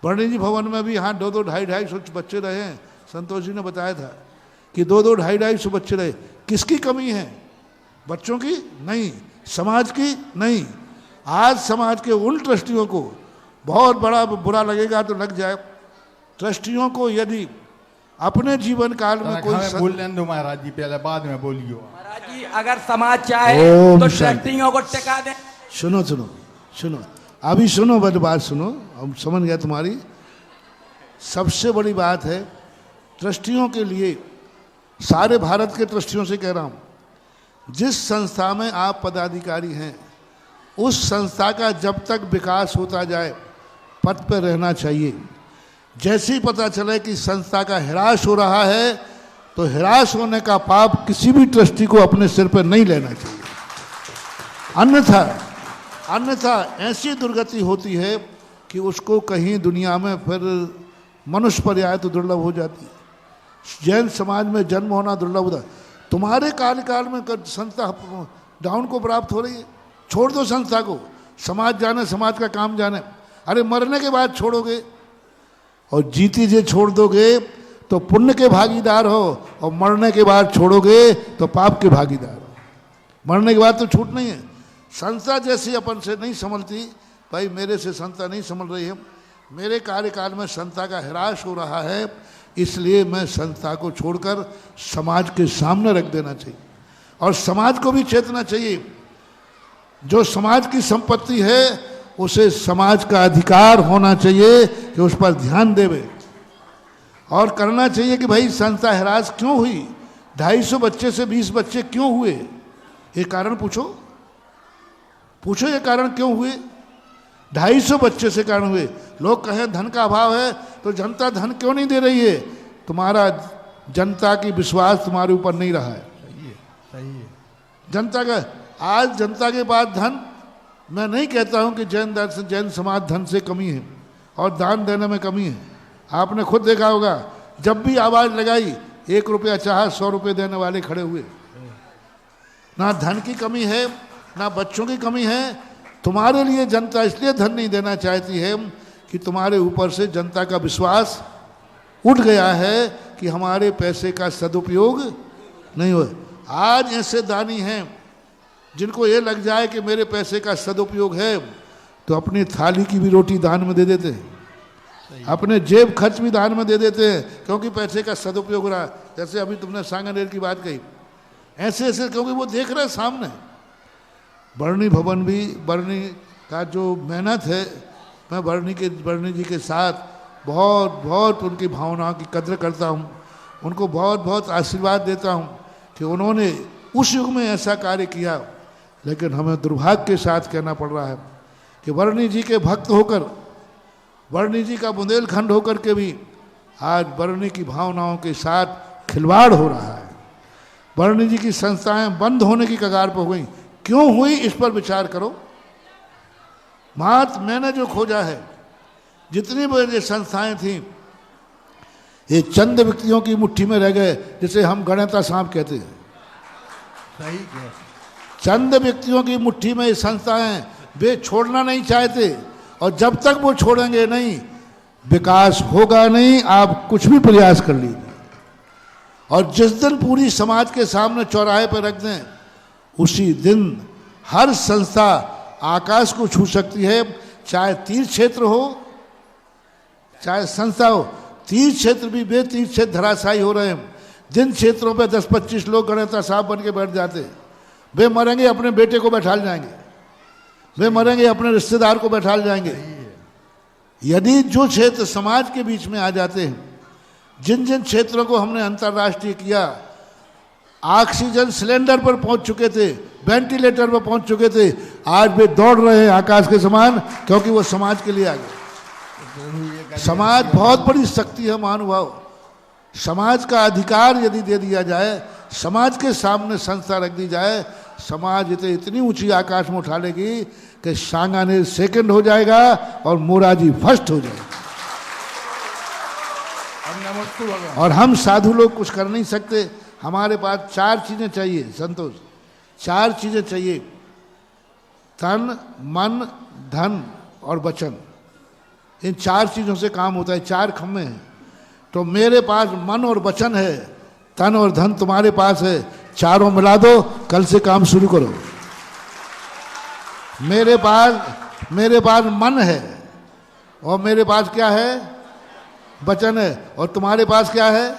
वर्णी जी भवन में भी यहाँ 2-2, 250 बच्चे रहे हैं। संतोष जी ने बताया था कि 2-2, 250 बच्चे रहे। किसकी कमी है? बच्चों की नहीं, समाज की नहीं। आज समाज के उन ट्रस्टियों को बहुत बड़ा बुरा लगेगा तो लग जाए। ट्रस्टियों को यदि अपने जीवन काल में कोई बोल लें दो महाराज जी, पहले बाद में बोलियो। महाराज जी अगर समाज चाहे तो ट्रस्टियों को टिका दें। सुनो सुनो सुनो, अभी सुनो, बड़ी बात सुनो, हम समझ गया तुम्हारी। सबसे बड़ी बात है ट्रस्टियों के लिए, सारे भारत के ट्रस्टियों से कह रहा हूँ, जिस संस्था में आप पदाधिकारी हैं उस संस्था का जब तक विकास होता जाए पद पर रहना चाहिए। जैसे ही पता चले कि संस्था का ह्रास हो रहा है तो ह्रास होने का पाप किसी भी ट्रस्टी को अपने सिर पर नहीं लेना चाहिए। अन्यथा ऐसी दुर्गति होती है कि उसको कहीं दुनिया में फिर मनुष्य पर्याय तो दुर्लभ हो जाती है। जैन समाज में जन्म होना दुर्लभ होता है। तुम्हारे कार्यकाल में संस्था डाउन को प्राप्त हो रही है। छोड़ दो संस्था को, समाज जाने, समाज का काम जाने। अरे मरने के बाद छोड़ोगे और जीती जे छोड़ दोगे तो पुण्य के भागीदार हो, और मरने के बाद छोड़ोगे तो पाप के भागीदार हो। मरने के बाद तो छूट नहीं है। संस्था जैसी अपन से नहीं संभलती, भाई मेरे से संस्था नहीं संभल रही है, मेरे कार्यकाल में संस्था का ह्रास हो रहा है, इसलिए मैं संस्था को छोड़कर समाज के सामने रख देना चाहिए। और समाज को भी चेतना चाहिए, जो समाज की संपत्ति है उसे समाज का अधिकार होना चाहिए कि उस पर ध्यान देवे। और करना चाहिए कि भाई संस्था ह्रास क्यों हुई, 250 बच्चे से 20 बच्चे क्यों हुए, ये कारण पूछो ये कारण क्यों हुए। 250 बच्चे से कारण हुए। लोग कहें धन का अभाव है, तो जनता धन क्यों नहीं दे रही है? तुम्हारा जनता की विश्वास तुम्हारे ऊपर नहीं रहा है। सही है। जनता का, आज जनता के पास धन, मैं नहीं कहता हूं कि जैन समाज धन से कमी है और दान देने में कमी है। आपने खुद देखा होगा, जब भी आवाज लगाई 1 रुपया चाहे 100 रुपये देने वाले खड़े हुए। ना धन की कमी है, ना बच्चों की कमी है। तुम्हारे लिए जनता इसलिए धन नहीं देना चाहती है कि तुम्हारे ऊपर से जनता का विश्वास उठ गया है कि हमारे पैसे का सदुपयोग नहीं हो। आज ऐसे दानी हैं जिनको ये लग जाए कि मेरे पैसे का सदुपयोग है तो अपनी थाली की भी रोटी दान में दे देते हैं, अपने जेब खर्च भी दान में दे देते हैं, क्योंकि पैसे का सदुपयोग हो रहा है। जैसे अभी तुमने सांगानेर की बात कही, ऐसे क्योंकि वो देख रहे हैं सामने। वर्णी भवन भी, वर्णी का जो मेहनत है, मैं वर्णी जी के साथ बहुत उनकी भावनाओं की कद्र करता हूँ, उनको बहुत आशीर्वाद देता हूँ कि उन्होंने उस युग में ऐसा कार्य किया। लेकिन हमें दुर्भाग्य के साथ कहना पड़ रहा है कि वर्णी जी के भक्त होकर, वर्णी जी का बुंदेलखंड होकर के भी आज वर्णी की भावनाओं के साथ खिलवाड़ हो रहा है। वर्णी जी की संस्थाएं बंद होने की कगार पर हो गई। क्यों हुई, इस पर विचार करो। मैंने जो खोजा है, जितनी बड़ी संस्थाएं थी ये चंद व्यक्तियों की मुट्ठी में रह गए, जिसे हम गणेता सांप कहते हैं। सही है। चंद व्यक्तियों की मुट्ठी में ये संस्थाएं, वे छोड़ना नहीं चाहते, और जब तक वो छोड़ेंगे नहीं विकास होगा नहीं। आप कुछ भी प्रयास कर लीजिए, और जिस दिन पूरी समाज के सामने चौराहे पर रख दें, उसी दिन हर संस्था आकाश को छू सकती है। चाहे तीर्थ क्षेत्र हो, चाहे संस्था हो। तीर्थ क्षेत्र भी, वे तीर्थ क्षेत्र धराशायी हो रहे हैं। जिन क्षेत्रों पे 10-25 लोग गणेता साहब बन के बैठ जाते, वे मरेंगे अपने बेटे को बैठा जाएंगे, वे मरेंगे अपने रिश्तेदार को बैठा जाएंगे। यदि जो क्षेत्र समाज के बीच में आ जाते हैं, जिन क्षेत्रों को हमने अंतर्राष्ट्रीय किया, ऑक्सीजन सिलेंडर पर पहुंच चुके थे, वेंटिलेटर पर पहुंच चुके थे, आज वे दौड़ रहे हैं आकाश के समान, क्योंकि वो समाज के लिए आ गए। समाज बहुत बड़ी शक्ति है महानुभाव। समाज का अधिकार यदि दे दिया जाए, समाज के सामने संस्था रख दी जाए, समाज इतनी ऊंची आकाश में उठा लेगी कि सांगानेर सेकंड हो जाएगा और मोराजी फर्स्ट हो जाएगा। और हम साधु लोग कुछ कर नहीं सकते। हमारे पास 4 चीजें चाहिए संतोष, 4 चीजें चाहिए, तन मन धन और वचन। इन 4 चीजों से काम होता है, 4 खम्भे हैं। तो मेरे पास मन और वचन है, तन और धन तुम्हारे पास है, चारों मिला दो, कल से काम शुरू करो। मेरे पास मन है और मेरे पास क्या है, वचन है, और तुम्हारे पास क्या है,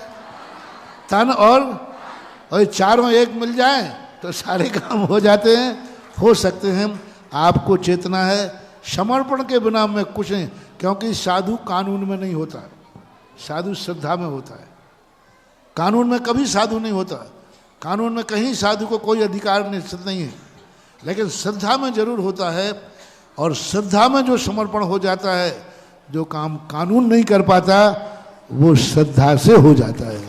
तन और चारों एक मिल जाए तो सारे काम हो जाते हैं, हो सकते हैं। आपको चेतना है, समर्पण के बिना में कुछ नहीं, क्योंकि साधु कानून में नहीं होता, साधु श्रद्धा में होता है। कानून में कभी साधु नहीं होता, कानून में कहीं साधु को कोई अधिकार निश्चित नहीं है, लेकिन श्रद्धा में जरूर होता है। और श्रद्धा में जो समर्पण हो जाता है, जो काम कानून नहीं कर पाता, वो श्रद्धा से हो जाता है।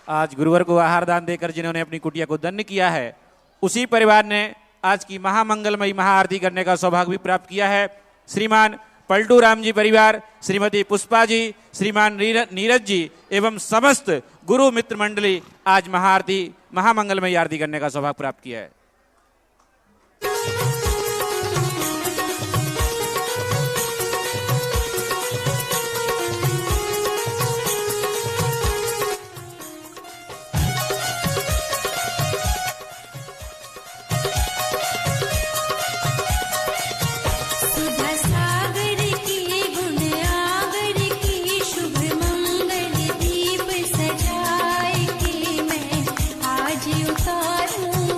आज गुरुवर को आहार दान देकर जिन्होंने अपनी कुटिया को धन्य किया है, उसी परिवार ने आज की महामंगलमयी महाआरती करने का सौभाग्य भी प्राप्त किया है। श्रीमान पलटू राम जी परिवार, श्रीमती पुष्पा जी, श्रीमान नीरज जी एवं समस्त गुरु मित्र मंडली आज महाआरती महामंगलमयी आरती करने का सौभाग्य प्राप्त किया है। आज उतारूं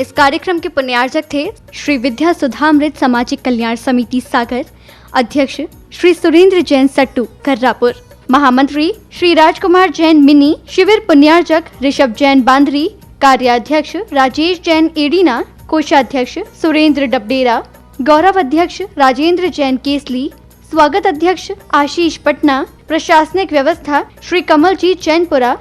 इस कार्यक्रम के पुण्यार्जक थे श्री विद्या सुधामृत सामाजिक कल्याण समिति सागर, अध्यक्ष श्री सुरेंद्र जैन सट्टू कर्रापुर, महामंत्री श्री राजकुमार जैन मिनी, शिविर पुण्यार्जक ऋषभ जैन बांदरी, कार्याध्यक्ष राजेश जैन एडीना, कोषाध्यक्ष सुरेंद्र डबडेरा, गौरव अध्यक्ष राजेंद्र जैन केसली, स्वागत अध्यक्ष आशीष पटना, प्रशासनिक व्यवस्था श्री कमलजीत जैनपुरा,